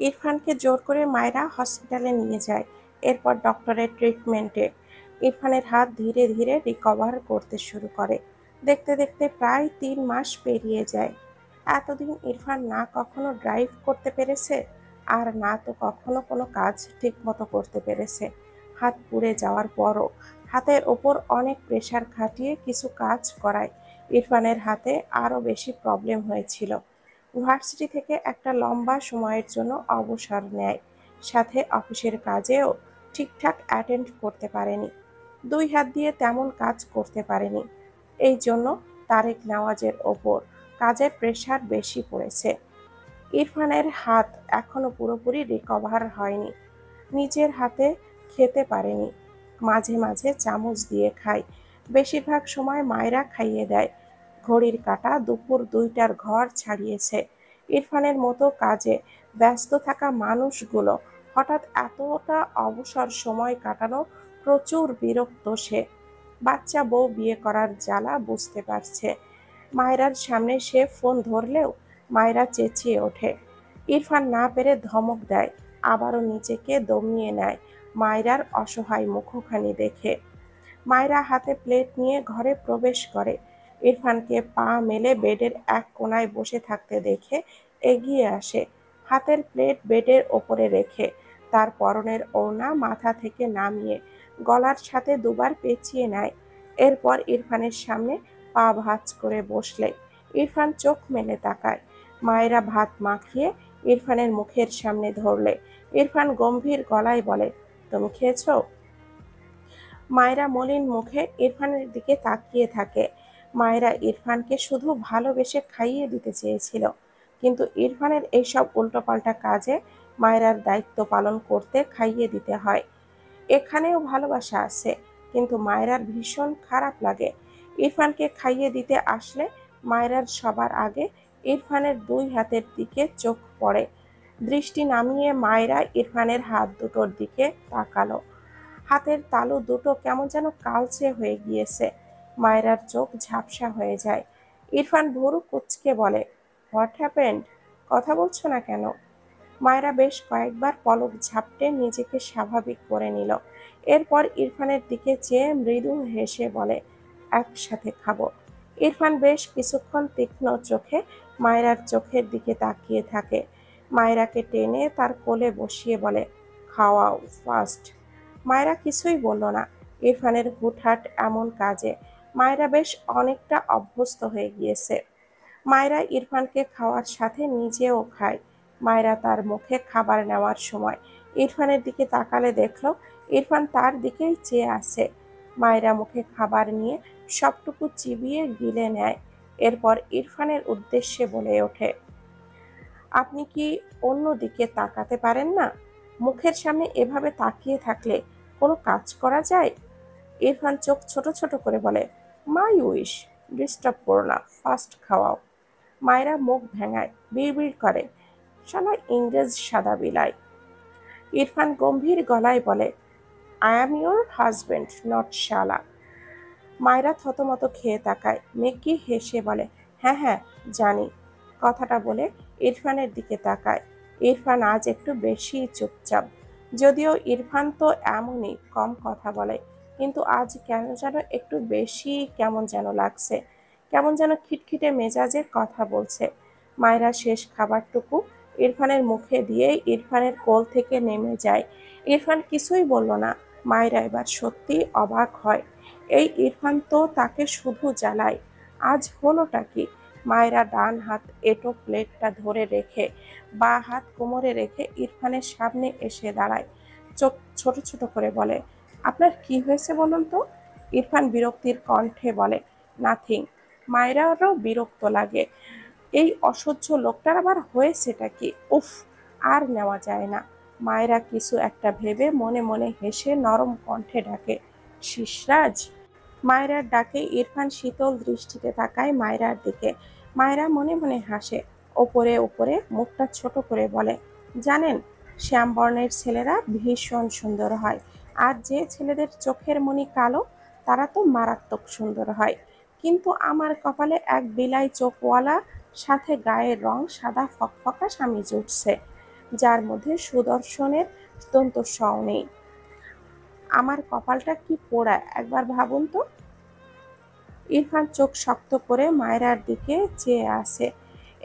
ইরফানকে জোর করে মায়েরা হসপিটালে নিয়ে যায়। এরপর ডক্টরের ট্রিটমেন্টে ইরফানের হাত ধীরে ধীরে রিকভার করতে শুরু করে। দেখতে দেখতে প্রায় 3 মাস পেরিয়ে যায়। এতদিন ইরফান না কখনো ড্রাইভ করতে পেরেছে, আর না তো কখনো কোনো কাজ ঠিকমতো করতে পেরেছে। হাত পুড়ে যাওয়ার পরও হাতের ওপর অনেক প্রেশার খাটিয়ে কিছু কাজ করায় ইরফানের হাতে আরও বেশি প্রবলেম হয়েছিল। ভার্সিটি থেকে একটা লম্বা সময়ের জন্য অবসর নেয়, সাথে অফিসের কাজেও ঠিকঠাক অ্যাটেন্ড করতে পারেনি। 2 হাত দিয়ে তেমন কাজ করতে পারেনি। এই জন্য তারেক নেওয়াজের ওপর কাজের প্রেশার বেশি পড়েছে। ইরফানের হাত এখনো পুরোপুরি রিকভার হয়নি। নিজের হাতে খেতে পারেনি, মাঝে মাঝে চামচ দিয়ে খায়। বেশিরভাগ সময় মায়েরা খাইয়ে দেয়। ঘড়ির কাঁটা দুপুর 2টার ঘর ছাড়িয়েছে। ইরফানের মতো কাজে ব্যস্ত থাকা মানুষগুলো হঠাৎ এতটা অবসর সময় কাটানো প্রচুর বিরক্ত সে। বাচ্চা বউ বিয়ে করার জ্বালা বুঝতে পারছে। মায়রার সামনে সে ফোন ধরলেও মায়রা চেঁচিয়ে ওঠে। ইরফান না পেরে ধমক দেয়, আবারও নিজেকে দমিয়ে নেয় মায়রার অসহায় মুখখানি দেখে। মায়রা হাতে প্লেট নিয়ে ঘরে প্রবেশ করে। ইরফানকে পা মেলে বেডের এক কোণায় বসে থাকতে দেখে এগিয়ে আসে। হাতের প্লেট বেডের ওপরে রেখে তার পরনের ওড়না মাথা থেকে নামিয়ে গলার সাথে দুবার পেঁচিয়ে নেয়। এরপর ইরফানের সামনে পা ভাঁজ করে বসলে ইরফান চোখ মেলে তাকায়। মায়েরা ভাত মাখিয়ে ইরফানের মুখের সামনে ধরলে ইরফান গম্ভীর গলায় বলে, তুমি খেয়েছো? মায়েরা মলিন মুখে ইরফানের দিকে তাকিয়ে থাকে। মায়েরা ইরফানকে শুধু ভালোবেসে খাইয়ে দিতে চেয়েছিল, কিন্তু ইরফানের এইসব উল্টোপাল্টা কাজে মায়েরার দায়িত্ব পালন করতে খাইয়ে দিতে হয়। এখানেও ভালোবাসা আছে, কিন্তু মায়েরার ভীষণ খারাপ লাগে। ইরফানকে খাইয়ে দিতে আসলে মায়েরার সবার আগে ইরফানের 2 হাতের দিকে চোখ পড়ে। দৃষ্টি নামিয়ে মায়েরা ইরফানের হাত দুটোর দিকে তাকালো। হাতের তালু দুটো কেমন যেন কালচে হয়ে গিয়েছে। মায়রার চোখ ঝাপসা হয়ে যায়। ইরফান ভুরু কুঁচকে বলে, হোয়াট হ্যাপেন্ড? কথা বলছো না কেন? মায়রা বেশ কয়েকবার পলক ঝাপটে নিজেকে স্বাভাবিক করে নিল। এরপর ইরফানের দিকে চেয়ে মৃদু হেসে বলে, একসাথে খাবো। ইরফান বেশ কিছুক্ষণ তীক্ষ্ণ চোখে মায়রার চোখের দিকে তাকিয়ে থাকে। মায়রাকে টেনে তার কোলে বসিয়ে বলে, খাওয়াও ফার্স্ট। মায়রা কিছুই বলল না। ইরফানের হুটহাট এমন কাজে মায়রা বেশ অনেকটা অভ্যস্ত হয়ে গিয়েছে। মায়রা ইরফানকে খাওয়ার সাথে নিজেও খায়। মায়রা তার মুখে খাবার নেওয়ার সময় ইরফানের দিকে তাকালে দেখল ইরফান তার দিকেই চেয়ে আছে। মায়রা মুখে খাবার নিয়ে সবটুকু চিবিয়ে গিলে নেয়। এরপর ইরফানের উদ্দেশ্যে বলে ওঠে, আপনি কি অন্য দিকে তাকাতে পারেন না? মুখের সামনে এভাবে তাকিয়ে থাকলে কোনো কাজ করা যায়? ইরফান চোখ ছোট ছোট করে বলে, মাই উইশ। ডিস্টার্ব করো না, ফার্স্ট খাওয়াও। মায়েরা মুখ ভেঙায়, বিড়বিড় করে, শালা ইংরেজ সাদা বিলাই। ইরফান গম্ভীর গলায় বলে, I am your husband, not শালা। মায়েরা থতমত খেয়ে তাকায়। মেকি হেসে বলে, হ্যাঁ হ্যাঁ জানি। কথাটা বলে ইরফানের দিকে তাকায়। ইরফান আজ একটু বেশি চুপচাপ। যদিও ইরফান তো এমনই, কম কথা বলে, কিন্তু আজ কেন যেন একটু বেশি কেমন যেন লাগছে। কেমন যেন খিটখিটে মেজাজে কথা বলছে। মায়েরা শেষ খাবারটুকু ইরফানের মুখে দিয়ে ইরফানের কোল থেকে নেমে যায়। ইরফান কিছুই বলল না। মায়েরা এবার সত্যি অবাক হয়। এই ইরফান তো তাকে শুধু জ্বালায়। আজ হলোটা কি? মায়েরা ডান হাত এঁটো প্লেটটা ধরে রেখে বাঁ হাত কোমরে রেখে ইরফানের সামনে এসে দাঁড়ায়। চোখ ছোট ছোট করে বলে, আপনার কি হয়েছে বলুন তো? ইরফান বিরক্তির কণ্ঠে বলে, নাথিং। মায়েরারও বিরক্ত লাগে। এই অসহ্য লোকটার আবার হয়েছেটা কি? উফ, আর নেওয়া যায় না। মায়েরা কিছু একটা ভেবে মনে মনে হেসে নরম কণ্ঠে ডাকে, শিশরাজ। মায়রার ডাকে ইরফান শীতল দৃষ্টিতে তাকায় মায়রার দিকে। মায়রা মনে মনে হাসে। ওপরে ওপরে মুখটা ছোট করে বলে, জানেন, শ্যামবর্ণের ছেলেরা ভীষণ সুন্দর হয়, আর যে ছেলেদের চোখের মনি কালো তারা তো মারাত্মক সুন্দর হয়। কিন্তু আমার কপালে এক বিলাই চোখওয়ালা, সাথে গায়ের রং সাদা ফকফকা স্বামী জুটছে। যার মধ্যে সুদর্শনের দন্তস্বও নেই। আমার কপালটা কি পোড়া একবার ভাবুন তো। ইরফান চোখ শক্ত করে মায়রার দিকে চেয়ে আছে।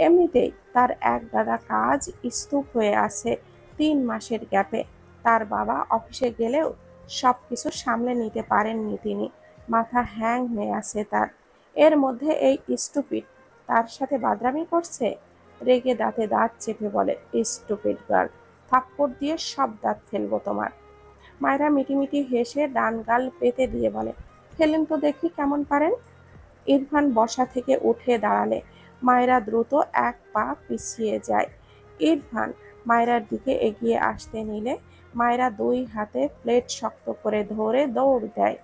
এমনিতেই তার এক দাদা কাজ স্তূপ হয়ে আছে 3 মাসের গ্যাপে। তার বাবা অফিসে গেলেও সবকিছু সামলে নিতে পারেননি তিনি। মাথা হ্যাং হয়ে আছে তার। এর মধ্যে এই স্টুপিড তার সাথে বাদরামি করছে। রেগে দাঁতে দাঁত চেপে বলে, স্টুপিড গার্ল, থাপ্পড় দিয়ে সব দাঁত ফেলবো তোমার। মায়েরা মিটিমিটি হেসে ডান গাল পেতে দিয়ে বলে, ফেলেন তো দেখি কেমন পারেন। ইরফান বসা থেকে উঠে দাঁড়ালে মায়েরা দ্রুত এক পা পিছিয়ে যায়। ইরফান মায়েরার দিকে এগিয়ে আসতে নিলে মায়েরা 2 হাতে প্লেট শক্ত করে ধরে দৌড় দেয়।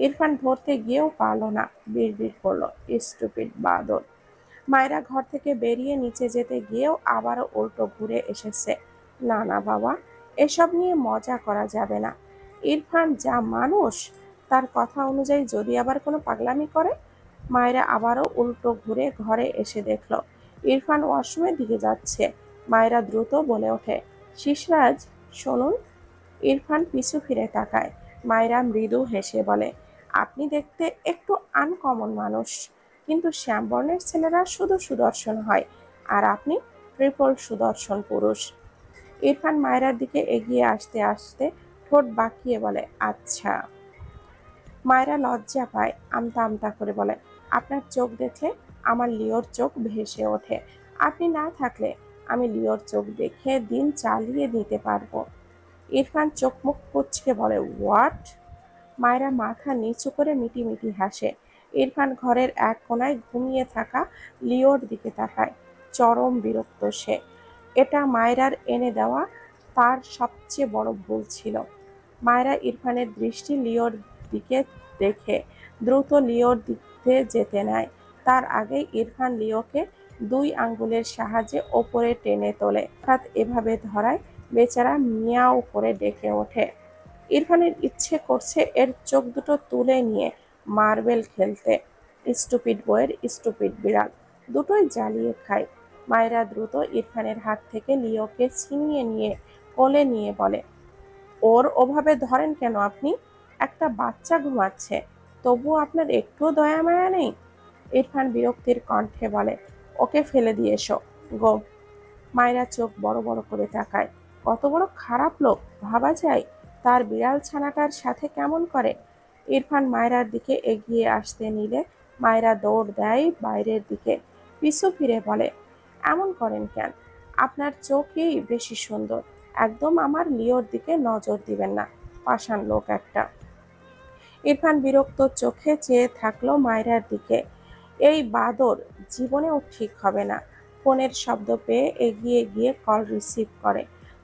ইরফান ধরতে গিয়েও পারল না, বিড়বিড় করলো, স্টুপিড বাদর। মায়েরা ঘর থেকে বেরিয়ে নিচে যেতে গিয়েও আবারও উল্টো ঘুরে এসেছে। না না বাবা, এসব নিয়ে মজা করা যাবে না। ইরফান যা মানুষ, তার কথা অনুযায়ী যদি আবার কোনো পাগলামি করে। মায়েরা আবারও উল্টো ঘুরে ঘরে এসে দেখল ইরফান ওয়াশরুমের দিকে যাচ্ছে। মায়েরা দ্রুত বলে ওঠে, শিশরাজ শুনুন। ইরফান পিছু ফিরে তাকায়। মায়েরা মৃদু হেসে বলে, আপনি দেখতে একটু আনকমন মানুষ, কিন্তু শ্যামবর্ণের ছেলেরা শুধু সুদর্শন হয়, আর আপনি ট্রিপল সুদর্শন পুরুষ। ইরফান মায়েরার দিকে এগিয়ে আসতে আসতে ঠোঁট বাঁকিয়ে বলে, আচ্ছা। মায়েরা লজ্জা পায়, আমতা আমতা করে বলে, আপনার চোখ দেখলে আমার লিওর চোখ ভেসে ওঠে। আপনি না থাকলে আমি লিওর চোখ দেখে দিন চালিয়ে দিতে পারবো। ইরফান চোখ মুখ কুঁচকে বলে, হোয়াট? মায়েরা মাথা নিচু করে মিটিমিটি হাসে। ইরফান ঘরের এক কোনায় ঘুমিয়ে থাকা লিওর দিকে তাকায়। চরম বিরক্ত সে। এটা মায়েরার এনে দেওয়া তার সবচেয়ে বড় ভুল ছিল। মায়েরা ইরফানের দৃষ্টি লিওর দিকে দেখে দ্রুত লিওর দিকে যেতে নেয়। তার আগেই ইরফান লিওকে 2 আঙ্গুলের সাহায্যে ওপরে টেনে তোলে। হঠাৎ এভাবে ধরায় বেচারা মিয়াও করে ডেকে ওঠে। ইরফানের ইচ্ছে করছে এর চোখ দুটো তুলে নিয়ে মার্বেল খেলতে। স্টুপিড বইয়ের স্টুপিড বিড়াল, দুটোই জ্বালিয়ে খায়। মায়েরা দ্রুত ইরফানের হাত থেকে লিওকে ছিনিয়ে নিয়ে কোলে নিয়ে বলে, ওর ওভাবে ধরেন কেন আপনি? একটা বাচ্চা ঘুমাচ্ছে, তবুও আপনার একটুও দয়া মায়া নেই। ইরফান বিরক্তির কণ্ঠে বলে, ওকে ফেলে দিয়ে এসো, গো। মায়েরা চোখ বড় বড় করে তাকায়। কত বড় খারাপ লোক ভাবা যায়। তার বিড়াল ছানাটার সাথে কেমন করে। ইরফান মায়েরার দিকে এগিয়ে আসতে নিলে মায়েরা দৌড় দেয় বাইরের দিকে। পিছু ফিরে বলে, এমন করেন কেন? আপনার চোখই বেশি সুন্দর। একদম আমার লিওর দিকে নজর দিবেন না, পাষাণ লোক একটা। ইরফান বিরক্ত চোখে চেয়ে থাকলো মায়েরার দিকে। এই বাদর জীবনেও ঠিক হবে না। ফোনের শব্দ পেয়ে এগিয়ে গিয়ে কল রিসিভ করে।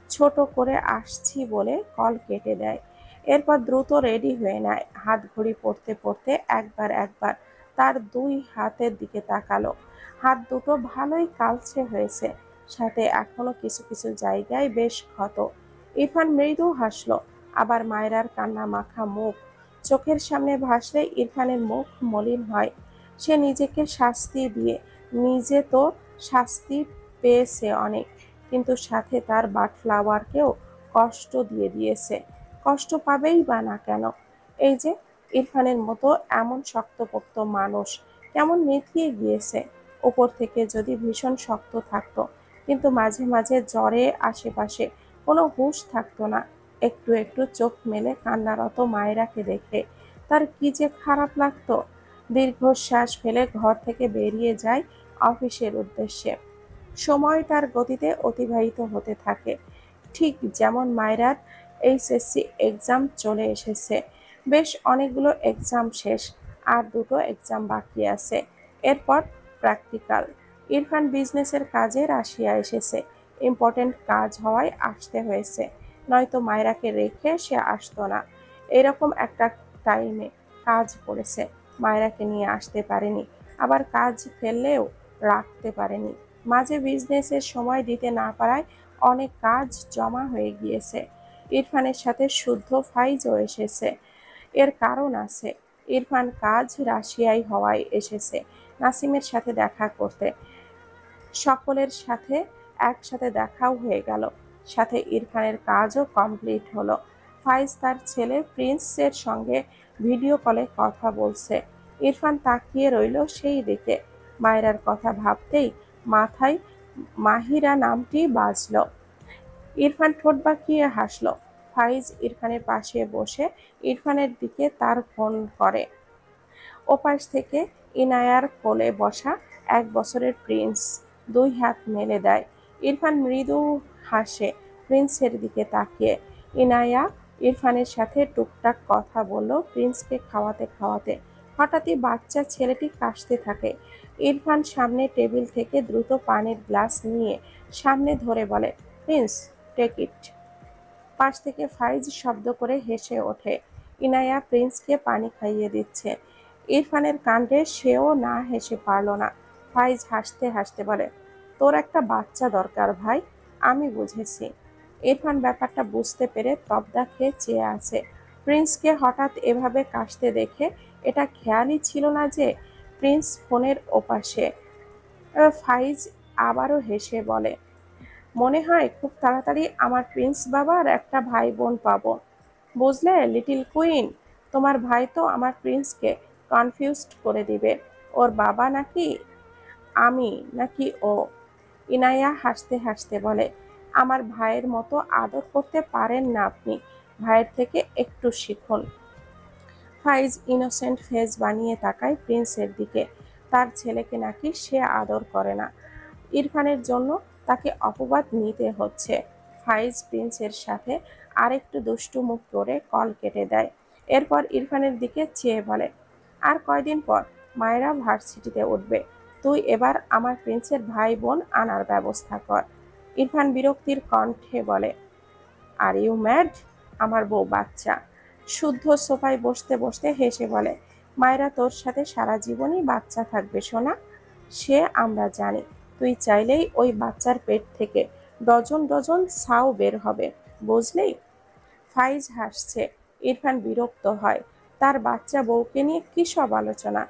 ছোট করে আসছি বলে কল কেটে দেয়। এরপর দ্রুত রেডি হয়ে নেয়। হাত ঘড়ি পড়তে পড়তে একবার একবার তার 2 হাতের দিকে তাকালো। হাত দুটো ভালোই কালচে হয়েছে, সাথে এখনো কিছু কিছু জায়গায় বেশ ক্ষত। ইরফান মৃদু হাসলো। আবার মায়েরার কান্না মাখা মুখ চোখের সামনে ভাসলে ইরফানের মুখ মলিন হয়। সে নিজেকে শাস্তি দিয়ে, নিজে তো শাস্তি পেয়েছে অনেক, কিন্তু সাথে তার বাটফ্লাওয়ারকেও কষ্ট দিয়ে দিয়েছে। কষ্ট পাবেই বা না কেন? এই যে ইরফানের মতো এমন শক্তপোক্ত মানুষ কেমন নেতিয়ে গিয়েছে। ওপর থেকে যদি ভীষণ শক্ত থাকতো, কিন্তু মাঝে মাঝে জ্বরে আশেপাশে কোনো হুঁশ থাকতো না। একটু একটু চোখ মেলে কান্নারত মায়েরাকে দেখে তার কি যে খারাপ লাগতো। দীর্ঘশ্বাস ফেলে ঘর থেকে বেরিয়ে যায় অফিসের উদ্দেশ্যে। সময় তার গতিতে অতিবাহিত হতে থাকে, ঠিক যেমন মায়রার এইচএসসি এক্সাম চলে এসেছে। বেশ অনেকগুলো এক্সাম শেষ, আর 2টো এক্সাম বাকি আছে। এরপর প্র্যাকটিক্যাল। ইরফান বিজনেসের কাজে রাশিয়া এসেছে। ইম্পর্টেন্ট কাজ হওয়ায় আসতে হয়েছে, নয়তো মায়রাকে রেখে সে আসতো না। এরকম একটা টাইমে কাজ পড়েছে, মায়রাকে নিয়ে আসতে পারেনি, আবার কাজ ফেললেও রাখতে পারেনি। মাঝে বিজনেসের সময় দিতে না পারায় অনেক কাজ জমা হয়ে গিয়েছে। ইরফানের সাথে শুদ্ধ ফাইজও এসেছে। এর কারণ আছে। ইরফান কাজ রাশিয়ায় হওয়ায় এসেছে নাসিমের সাথে দেখা করতে। সকলের সাথে একসাথে দেখাও হয়ে গেল। সাথে ইরফানের কাজও কমপ্লিট হলো। ফাইজ তার ছেলে প্রিন্সের সঙ্গে ভিডিও কলে কথা বলছে। ইরফান তাকিয়ে রইল সেই দিকে। মায়রার কথা ভাবতেই মাথায় মাহিরা নামটি বাজল। ইরফান ঠোঁট বাঁকিয়ে হাসল। ফাইজ ইরফানের পাশে বসে ইরফানের দিকে তার ফোন করে। ওপাশ থেকে ইনায়ার কোলে বসা 1 বছরের প্রিন্স 2 হাত মেলে দেয়। ইরফান মৃদু হাসে প্রিন্সের দিকে তাকিয়ে। ইনায়া ইরফানের সাথে টুকটাক কথা বলল প্রিন্সকে খাওয়াতে খাওয়াতে। হঠাৎই বাচ্চা ছেলেটি কাশতে থাকে। ইরফান সামনে টেবিল থেকে দ্রুত পানির গ্লাস নিয়ে সামনে ধরে বলে, প্রিন্স, টেক ইট। পাশ থেকে ফাইজ শব্দ করে হেসে ওঠে। ইনায়া প্রিন্সকে পানি খাইয়ে দিচ্ছে। ইরফানের কাণ্ডে সেও না হেসে পারল না। ফাইজ হাসতে হাসতে বলে, তোর একটা বাচ্চা দরকার ভাই, আমি বুঝেছি। ইরফান ব্যাপারটা বুঝতে পেরে তবদা খেয়ে চেয়ে আছে। প্রিন্সকে হঠাৎ এভাবে কাশতে দেখে এটা খেয়ালই ছিল না যে প্রিন্স ফোনের ওপাশে। ফাইজ আবারও হেসে বলে, মনে হয় খুব তাড়াতাড়ি আমার প্রিন্স বাবার একটা ভাই বোন পাবো। বুঝলে লিটল কুইন, তোমার ভাই তো আমার প্রিন্সকে কনফিউজড করে দিবে। ওর বাবা নাকি আমি নাকি ও। ইনায়া হাসতে হাসতে বলে, আমার ভাইয়ের মতো আদর করতে পারেন না আপনি, ভাইয়ের থেকে একটু শিখুন। ফাইজ ইনোসেন্ট ফেস বানিয়ে তাকায় প্রিন্সের দিকে। তার ছেলেকে নাকি সে আদর করে না। ইরফানের জন্য তাকে অপবাদ নিতে হচ্ছে। ফাইজ প্রিন্সের সাথে আরেকটু দুষ্টু মুখ করে কল কেটে দেয়। এরপর ইরফানের দিকে চেয়ে বলে, আর কয়দিন পর মায়েরা ভার্সিটিতে উঠবে, তুই এবার আমার প্রিন্সের ভাই বোন আনার ব্যবস্থা কর। ইরফান বিরক্তির কণ্ঠে বলে, আর ইউ ম্যাড? আমার বউ বাচ্চা। শুদ্ধ সোফায় বসতে বসতে হেসে বলে, মায়েরা তোর সাথে সারা জীবনই বাচ্চা থাকবে সোনা। সে আমরা জানি। তুই চাইলেই ওই বাচ্চার পেট থেকে ডজন ডজন ছাও বের হবে, বুঝলি? ফাইজ হাসছে। ইরফান বিরক্ত হয়। তার বাচ্চা বউকে নিয়ে কী সব আলোচনা।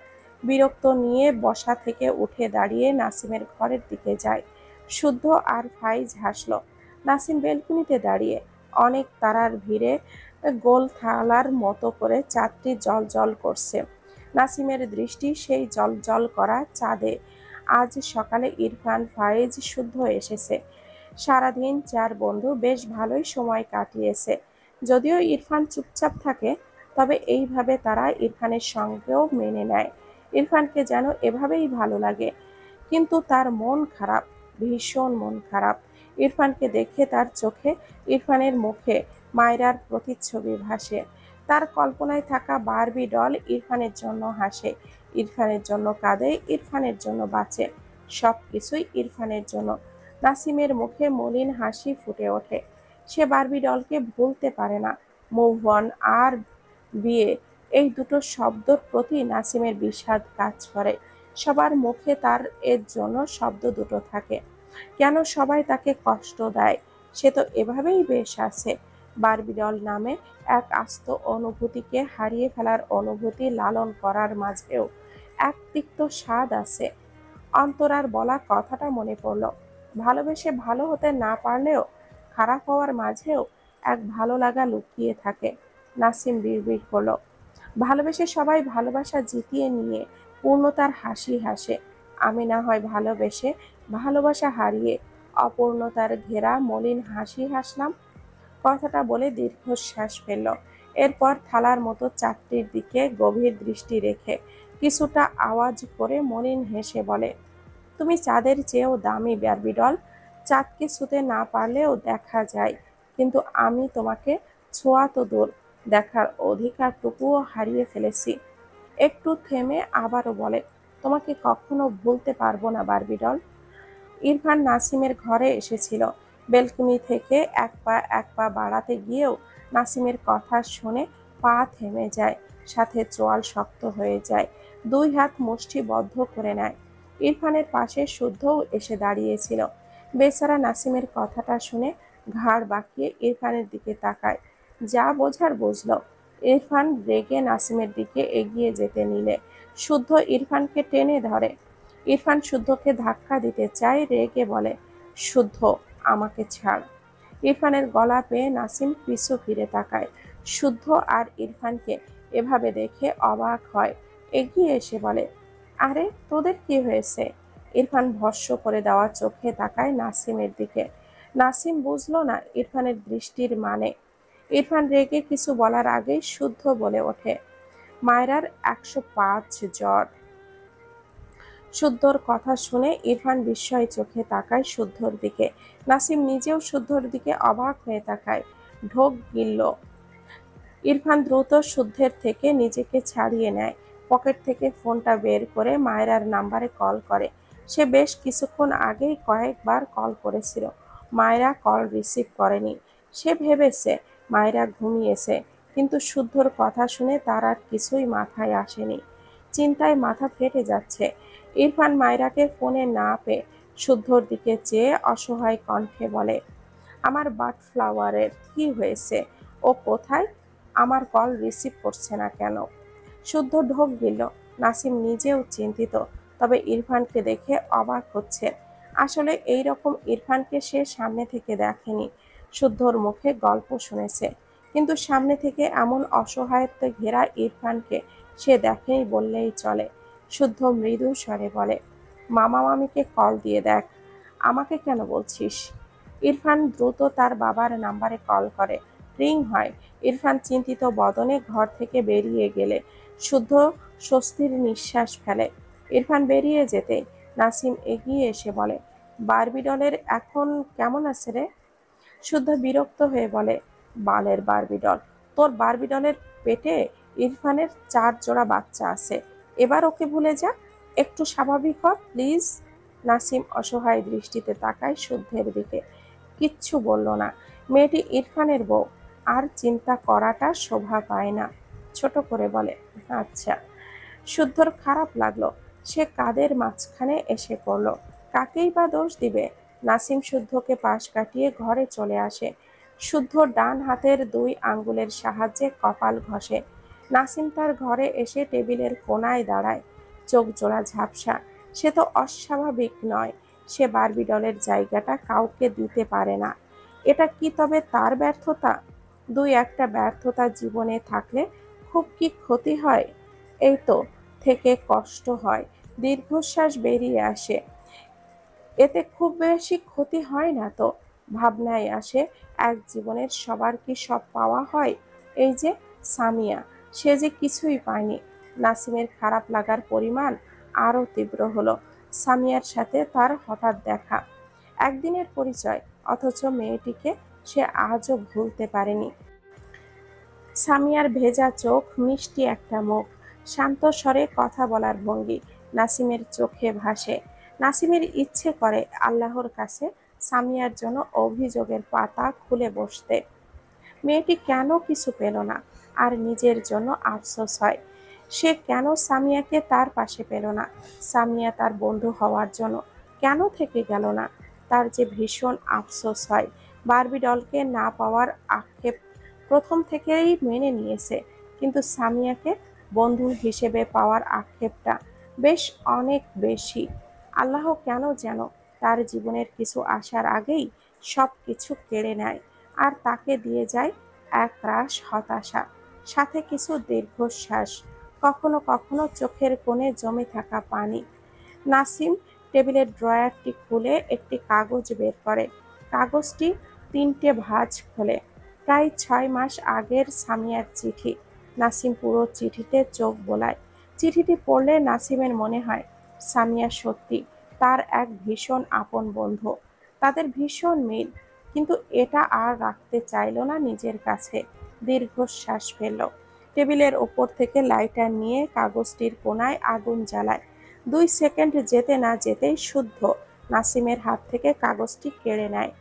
বিরক্ত নিয়ে বসা থেকে উঠে দাঁড়িয়ে নাসিমের ঘরের দিকে যায়। শুদ্ধ আর ফাইজ হাসল। নাসিম বেলকুনিতে দাঁড়িয়ে অনেক তারার ভিড়ে গোল থালার মতো করে চাঁদটি জ্বলজ্বল করছে। নাসিমের দৃষ্টি সেই জ্বলজ্বল করা চাঁদে। আজ সকালে ইরফান, ফাইজ, শুদ্ধ এসেছে। সারাদিন 4 বন্ধু বেশ ভালোই সময় কাটিয়েছে। যদিও ইরফান চুপচাপ থাকে, তবে এইভাবে তারা ইরফানের সঙ্গেও মেনে নেয়। ইরফানকে যেন এভাবেই ভালো লাগে। কিন্তু তার মন খারাপ, ভীষণ মন খারাপ। ইরফানকে দেখে তার চোখে, ইরফানের মুখে মায়রার প্রতিচ্ছবি ভাসে। তার কল্পনায় থাকা বারবি ডল ইরফানের জন্য হাসে, ইরফানের জন্য কাঁদে, ইরফানের জন্য বাঁচে। সব কিছুই ইরফানের জন্য। নাসিমের মুখে মলিন হাসি ফুটে ওঠে। সে বারবি ডলকে ভুলতে পারে না। মুভ অন আর বিয়ে, এই দুটো শব্দর প্রতি নাসিমের বিষাদ কাজ করে। সবার মুখে তার এর জন্য শব্দ দুটো থাকে। কেন সবাই তাকে কষ্ট দেয়? সে তো এভাবেই বেশ আছে। বারবি ডল নামে এক আস্ত অনুভূতিকে হারিয়ে ফেলার অনুভূতি লালন করার মাঝেও এক তিক্ত স্বাদ আছে। অন্তরার বলা কথাটা মনে পড়ল। ভালোবেসে ভালো হতে না পারলেও খারাপ হওয়ার মাঝেও এক ভালো লাগা লুকিয়ে থাকে। নাসিম বিড়বিড় করল, ভালোবেসে সবাই ভালোবাসা জিতিয়ে নিয়ে পূর্ণতার হাসি হাসে। আমি না হয় ভালোবেসে ভালোবাসা হারিয়ে অপূর্ণতার ঘেরা মলিন হাসি হাসলাম। কথাটা বলে দীর্ঘশ্বাস ফেলল। এরপর থালার মতো চারটির দিকে গভীর দৃষ্টি রেখে কিছুটা আওয়াজ করে মলিন হেসে বলে, তুমি চাঁদের চেয়েও দামি বারবি ডল। চাঁদকে ছুঁতে না পারলেও দেখা যায়, কিন্তু আমি তোমাকে ছোঁয়া তো দূর, দেখার অধিকারটুকুও হারিয়ে ফেলেছি। একটু থেমে আবারও বলে, তোমাকে কখনো ভুলতে পারবো না বারবি ডল। ইরফান নাসিমের ঘরে এসেছিল। বেলকুনি থেকে এক পা বাড়াতে গিয়েও নাসিমের কথা শুনে পা থেমে যায়, সাথে চোয়াল শক্ত হয়ে যায়। 2 হাত মুষ্টিবদ্ধ করে নেয়। ইরফানের পাশে শুদ্ধও এসে দাঁড়িয়েছিল। বেচারা নাসিমের কথাটা শুনে ঘাড় বাঁকিয়ে ইরফানের দিকে তাকায়। যা বোঝার বুঝল। ইরফান রেগে নাসিমের দিকে এগিয়ে যেতে নিলে শুদ্ধ ইরফানকে টেনে ধরে। ইরফান শুদ্ধকে ধাক্কা দিতে চায়, রেগে বলে, শুদ্ধ, আমাকে ছাড়। ইরফানের গলা পেয়ে নাসিম পিছু ফিরে তাকায়। শুদ্ধ আর ইরফানকে এভাবে দেখে অবাক হয়, এগিয়ে এসে বলে, আরে তোদের কি হয়েছে? ইরফান ভস্ম করে দেওয়া চোখে তাকায় নাসিমের দিকে। নাসিম বুঝলো না ইরফানের দৃষ্টির মানে। ইরফান রেগে কিছু বলার আগেই শুদ্ধ বলে ওঠে, মায়রার 105 জ্বর। শুদ্ধর কথা শুনে ইরফান বিস্ময় চোখে তাকায় শুদ্ধর দিকে। নাসিম নিজেও শুদ্ধর দিকে অবাক হয়ে তাকায়। ঢোক গিলল। ইরফান দ্রুত শুদ্ধের থেকে নিজেকে ছাড়িয়ে নেয়। পকেট থেকে ফোনটা বের করে মায়রার নাম্বারে কল করে। সে বেশ কিছুক্ষণ আগেই কয়েকবার কল করেছিল। মায়রা কল রিসিভ করেনি। সে ভেবেছে মায়রা ঘুমিয়েছে, কিন্তু শুদ্ধর কথা শুনে তার আর কিছুই মাথায় আসেনি। চিন্তায় মাথা ফেটে যাচ্ছে। ইরফান মায়রাকে ফোনে না পেয়ে শুদ্ধর দিকে চেয়ে অসহায় কণ্ঠে বলে, আমার বাটফ্লাওয়ারের কি হয়েছে? ও কোথায়? আমার কল রিসিভ করছে না কেন? শুদ্ধ ঢোক গিলল। নাসিম নিজেও চিন্তিত, তবে ইরফানকে দেখে অবাক হচ্ছে। আসলে এই রকম ইরফানকে সে সামনে থেকে দেখেনি। শুদ্ধর মুখে গল্প শুনেছে, কিন্তু সামনে থেকে এমন অসহায়ত্বে ঘেরা ইরফানকে সে দেখেনি বললেই চলে। শুদ্ধ মৃদু স্বরে বলে, মামা মামিকে কল দিয়ে দেখ। আমাকে কেন বলছিস? ইরফান দ্রুত তার বাবার নাম্বারে কল করে। রিং হয়। ইরফান চিন্তিত বদনে ঘর থেকে বেরিয়ে গেলে শুদ্ধ স্বস্তির নিঃশ্বাস ফেলে। ইরফান বেরিয়ে যেতেই নাসিম এগিয়ে এসে বলে, বারবি ডলের এখন কেমন আছে রে? শুদ্ধ বিরক্ত হয়ে বলে, বালের বারবি ডল! তোর বারবি ডলের পেটে ইরফানের 4 জোড়া বাচ্চা আছে। এবার ওকে ভুলে যা। একটু স্বাভাবিক হ প্লিজ। নাসিম অসহায় দৃষ্টিতে তাকায় শুদ্ধের দিকে। কিচ্ছু বলল না। মেয়েটি ইরফানের বউ, আর চিন্তা করাটা শোভা পায় না। ছোট করে বলে, আচ্ছা। শুদ্ধর খারাপ লাগলো। সে কাদের মাঝখানে এসে পড়ল। কাকেই বা দোষ দিবে? নাসিম শুদ্ধকে পাশ কাটিয়ে ঘরে চলে আসে। শুদ্ধ ডান হাতের 2 আঙ্গুলের সাহায্যে কপাল ঘষে। নাসিম তার ঘরে এসে টেবিলের কোণায় দাঁড়ায়। চোখ জোড়া ঝাপসা। সে তো অস্বাভাবিক নয়। সে বারবি ডলের জায়গাটা কাউকে দিতে পারে না। এটা কি তবে তার ব্যর্থতা? 2-1টা ব্যর্থতা জীবনে থাকলে খুব কি ক্ষতি হয়? এই তো থেকে কষ্ট হয়, দীর্ঘশ্বাস বেরিয়ে আসে, এতে খুব বেশি ক্ষতি হয় না তো। ভাবনায় আসে, এক জীবনের সবার কি সব পাওয়া হয়? এই যে সামিয়া, সে যে কিছুই পায়নি। নাসিমের খারাপ লাগার পরিমাণ আরও তীব্র হলো। সামিয়ার সাথে তার হঠাৎ দেখা, একদিনের পরিচয়, অথচ মেয়েটিকে সে আজও ভুলতে পারেনি। সামিয়ার ভেজা চোখ, মিষ্টি একটা মুখ, শান্ত স্বরে কথা বলার ভঙ্গি নাসিমের চোখে ভাসে। নাসিমের ইচ্ছে করে আল্লাহর কাছে সামিয়ার জন্য অভিযোগের পাতা খুলে বসতে। মেয়েটি কেন কিছু পেল না, আর নিজের জন্য আফসোস হয়। সে কেন সামিয়াকে তার পাশে পেল না? সামিয়া তার বন্ধু হওয়ার জন্য কেন থেকে গেল না? তার যে ভীষণ আফসোস হয়। বারবি ডলকে না পাওয়ার আক্ষেপ প্রথম থেকেই মেনে নিয়েছে, কিন্তু সামিয়াকে বন্ধু হিসেবে পাওয়ার আক্ষেপটা বেশ অনেক বেশি। আল্লাহ কেন যেন তার জীবনের কিছু আসার আগেই সব কিছু কেড়ে নেয়, আর তাকে দিয়ে যায় একরাশ হতাশা, সাথে কিছু দীর্ঘশ্বাস, কখনো কখনো চোখের কোণে জমে থাকা পানি। নাসিম টেবিলের ড্রয়ারটি খুলে একটি কাগজ বের করে। কাগজটি 3টে ভাঁজ খোলে। প্রায় 6 মাস আগের সামিয়ার চিঠি। নাসিম পুরো চিঠিতে চোখ বোলায়। চিঠিটি পড়লে নাসিমের মনে হয় সামিয়া সত্যি তার এক ভীষণ আপন বন্ধু। তাদের ভীষণ মিল, কিন্তু এটা আর রাখতে চাইল না নিজের কাছে। দীর্ঘশ্বাস ফেলল। টেবিলের ওপর থেকে লাইটার নিয়ে কাগজটির কোণায় আগুন জ্বালায়। 2 সেকেন্ড যেতে না যেতেই শুদ্ধ নাসিমের হাত থেকে কাগজটি কেড়ে নেয়।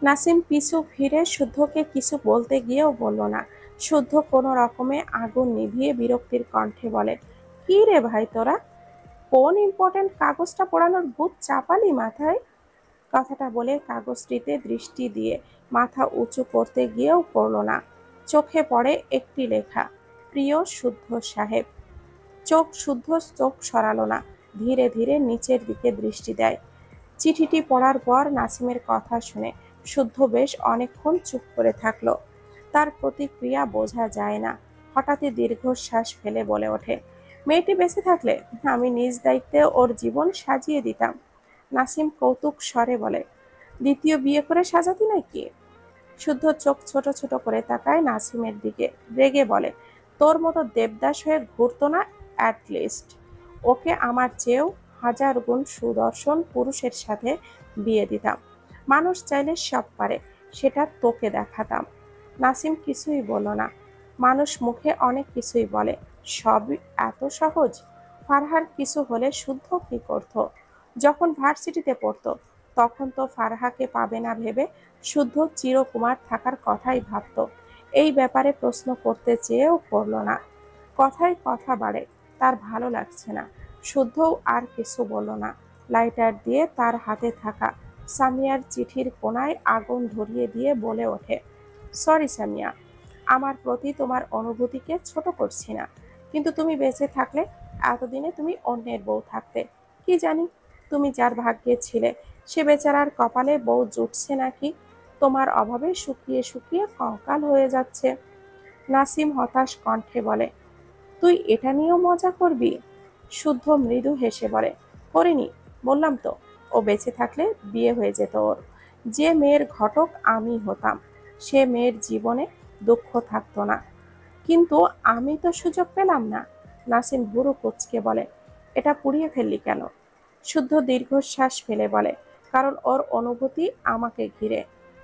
নাসিম পিছু ফিরে শুদ্ধকে কিছু বলতে গিয়েও বলল না। শুদ্ধ কোনো রকমে আগুন নিভিয়ে বিরক্তির কণ্ঠে বলে, কি রে ভাই তোরা, কোন ইম্পর্টেন্ট কাগজটা পড়ানোর ভূত চাপালি মাথায়? কথাটা বলে কাগজটিতে দৃষ্টি দিয়ে মাথা উঁচু করতে গিয়েও পড়ল না। চোখে পড়ে একটি লেখা, প্রিয় শুদ্ধ সাহেব। শুদ্ধ চোখ সরালো না, ধীরে ধীরে নিচের দিকে দৃষ্টি দেয়। চিঠিটি পড়ার পর নাসিমের কথা শুনে শুদ্ধ বেশ অনেকক্ষণ চুপ করে থাকলো। তার প্রতিক্রিয়া বোঝা যায় না। হঠাৎই দীর্ঘশ্বাস ফেলে বলে ওঠে, মেয়েটি বেঁচে থাকলে আমি নিজ দায়িত্বে ওর জীবন সাজিয়ে দিতাম। নাসিম কৌতুক স্বরে বলে, দ্বিতীয় বিয়ে করে সাজাতি নাকি? শুদ্ধ চোখ ছোট ছোট করে তাকায় নাসিমের দিকে, রেগে বলে, তোর মতো দেবদাস হয়ে ঘুরতো না অ্যাটলিস্ট। ওকে আমার চেয়েও 1000 গুণ সুদর্শন পুরুষের সাথে বিয়ে দিতাম। মানুষ চাইলে সব পারে, সেটা তোকে দেখাতাম। নাসিম কিছুই বলল না। মানুষ মুখে অনেক কিছুই বলে, সবই এত সহজ? ফারহার কিছু হলে শুদ্ধ কি করত? যখন ভার্সিটিতে পড়তো তখন তো ফারহাকে পাবে না ভেবে শুদ্ধ চিরকুমার থাকার কথাই ভাবত। এই ব্যাপারে প্রশ্ন করতে চেয়েও করল না। কথায় কথা বাড়ে, তার ভালো লাগছে না। শুদ্ধও আর কিছু বলল না। লাইটার দিয়ে তার হাতে থাকা সামিয়ার চিঠির কোণায় আগুন ধরিয়ে দিয়ে বলে ওঠে, সরি সামিয়া, আমার প্রতি তোমার অনুভূতিকে ছোট করছি না, কিন্তু তুমি বেঁচে থাকলে এতদিনে তুমি অন্যের বউ থাকতে। কি জানি তুমি যার ভাগ্যে ছিলে সে বেচারার কপালে বউ জুটছে নাকি তোমার অভাবে শুকিয়ে শুকিয়ে কঙ্কাল হয়ে যাচ্ছে। নাসিম হতাশ কণ্ঠে বলে, তুই এটা নিয়েও মজা করবি? শুদ্ধ মৃদু হেসে বলে, করিনি, বললাম তো ও বেঁচে থাকলে বিয়ে হয়ে যেত ওর। যে মেয়ের ঘটক আমি হতাম, সে মেয়ের জীবনে দুঃখ থাকতো না। কিন্তু আমি তো সুযোগ পেলাম না। নাসিম ভুরু কুঁচকে বলে, এটা পুড়িয়ে ফেললি কেন? শুদ্ধ দীর্ঘশ্বাস ফেলে বলে, কারণ ওর অনুভূতি আমাকে ঘিরে,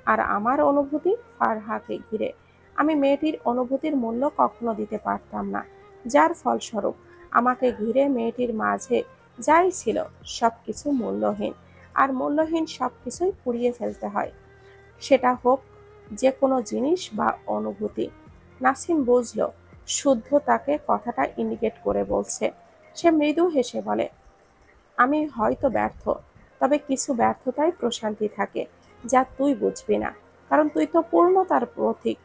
আর আমার অনুভূতি ফারহাকে ঘিরে। আমি মেয়েটির অনুভূতির মূল্য কখনো দিতে পারতাম না, যার ফলস্বরূপ আমাকে ঘিরে মেয়েটির মাঝে যাই ছিল সবকিছু মূল্যহীন। আর মূল্যহীন সবকিছুই পুড়িয়ে ফেলতে হয়, সেটা হোক যে কোনো জিনিস বা অনুভূতি। নাসিম বুঝল শুদ্ধ তাকে কথাটা ইন্ডিকেট করে বলছে। সে মৃদু হেসে বলে, আমি হয়তো ব্যর্থ, তবে কিছু ব্যর্থতায় প্রশান্তি থাকে, যা তুই বুঝবি না, কারণ তুই তো পূর্ণতার প্রতীক।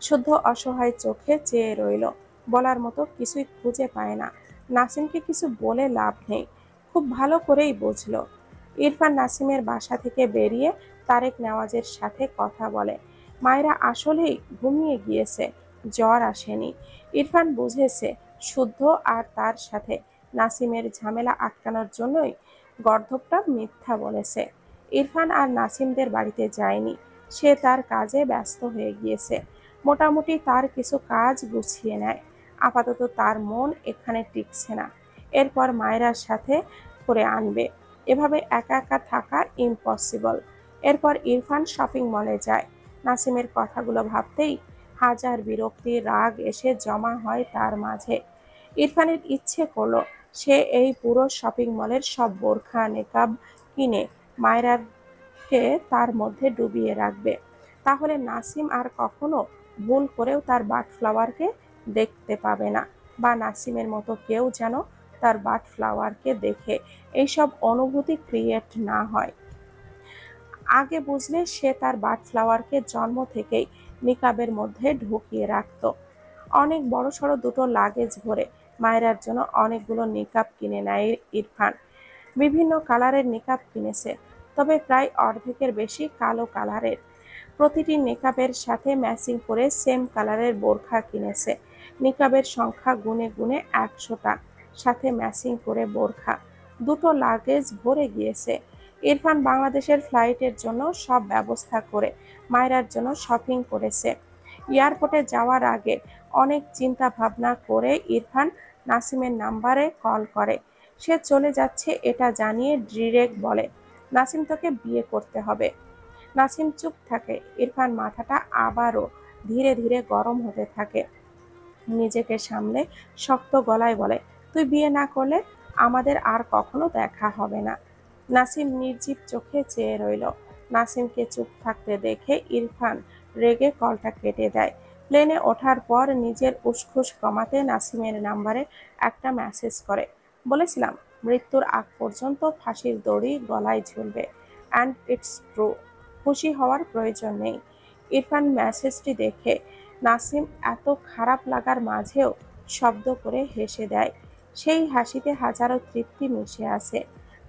শুদ্ধ অসহায় চোখে চেয়ে রইল, বলার মতো কিছুই খুঁজে পায় না। নাসিমকে কিছু বলে লাভ নেই, খুব ভালো করেই বুঝল। ইরফান নাসিমের বাসা থেকে বেরিয়ে তারেক নেওয়াজের সাথে কথা বলে। মায়েরা আসলেই ঘুমিয়ে গিয়েছে, জ্বর আসেনি। ইরফান বুঝেছে শুদ্ধ আর তার সাথে নাসিমের ঝামেলা আটকানোর জন্যই গর্ধবটা মিথ্যা বলেছে। ইরফান আর নাসিমদের বাড়িতে যায়নি, সে তার কাজে ব্যস্ত হয়ে গিয়েছে। মোটামুটি তার কিছু কাজ গুছিয়ে নেয়। আপাতত তার মন এখানে টিকছে না, এরপর মায়েরার সাথে করে আনবে। এভাবে একা একা থাকা ইম্পসিবল। এরপর ইরফান শপিং মলে যায়। নাসিমের কথাগুলো ভাবতেই হাজার বিরক্তি রাগ এসে জমা হয় তার মাঝে। ইরফানের ইচ্ছে করলো সে এই পুরো শপিং মলের সব বোরখা নেকাব কিনে মায়রাকে তার মধ্যে ডুবিয়ে রাখবে। তাহলে নাসিম আর কখনো ভুল করেও তার বাট ফ্লাওয়ারকে দেখতে পাবে না, বা নাসিমের মতো কেউ যেন তার বাট ফ্লাওয়ারকে দেখে এইসব অনুভূতি ক্রিয়েট না হয়। আগে বুঝলে সে তার বাট ফ্লাওয়ারকে জন্ম থেকেই নিকাবের মধ্যে ঢুকিয়ে রাখত। অনেক বড়সড় দুটো লাগেজ ভরে মায়েরার জন্য অনেকগুলো নিকাব কিনে নেয় ইরফান। বিভিন্ন কালারের নিকাব কিনেছে, তবে প্রায় অর্ধেকের বেশি কালো কালারের। প্রতিটি নিকাবের সাথে ম্যাচিং করে সেম কালারের বোরখা কিনেছে। নিকাবের সংখ্যা গুনে গুনে 100টা, সাথে ম্যাচিং করে বোরখা। দুটো লাগেজ ভরে গিয়েছে। ইরফান বাংলাদেশের ফ্লাইটের জন্য সব ব্যবস্থা করে মায়রার জন্য শপিং করেছে। এয়ারপোর্টে যাওয়ার আগে অনেক চিন্তা ভাবনা করে ইরফান নাসিমের নাম্বারে কল করে। সে চলে যাচ্ছে এটা জানিয়ে ডিরেক্ট বলে, নাসিম তোকে বিয়ে করতে হবে। নাসিম চুপ থাকে। ইরফান মাথাটা আবারও ধীরে ধীরে গরম হতে থাকে। নিজেকে সামলে শক্ত গলায় বলে, তুই বিয়ে না করলে আমাদের আর কখনো দেখা হবে না। নাসিম নির্জীব চোখে চেয়ে রইল। নাসিমকে চুপ থাকতে দেখে ইরফান রেগে কলটা কেটে দেয়। প্লেনে ওঠার পর নিজের উসখুস কমাতে নাসিমের নাম্বারে একটা মেসেজ করে, বলেছিলাম মৃত্যুর আগ পর্যন্ত ফাঁসির দড়ি গলায় ঝুলবে, অ্যান্ড ইটস ট্রু। খুশি হওয়ার প্রয়োজন নেই। ইরফান মেসেজটি দেখে নাসিম এত খারাপ লাগার মাঝেও শব্দ করে হেসে দেয়। সেই হাসিতে হাজারো তৃপ্তি মিশে আছে।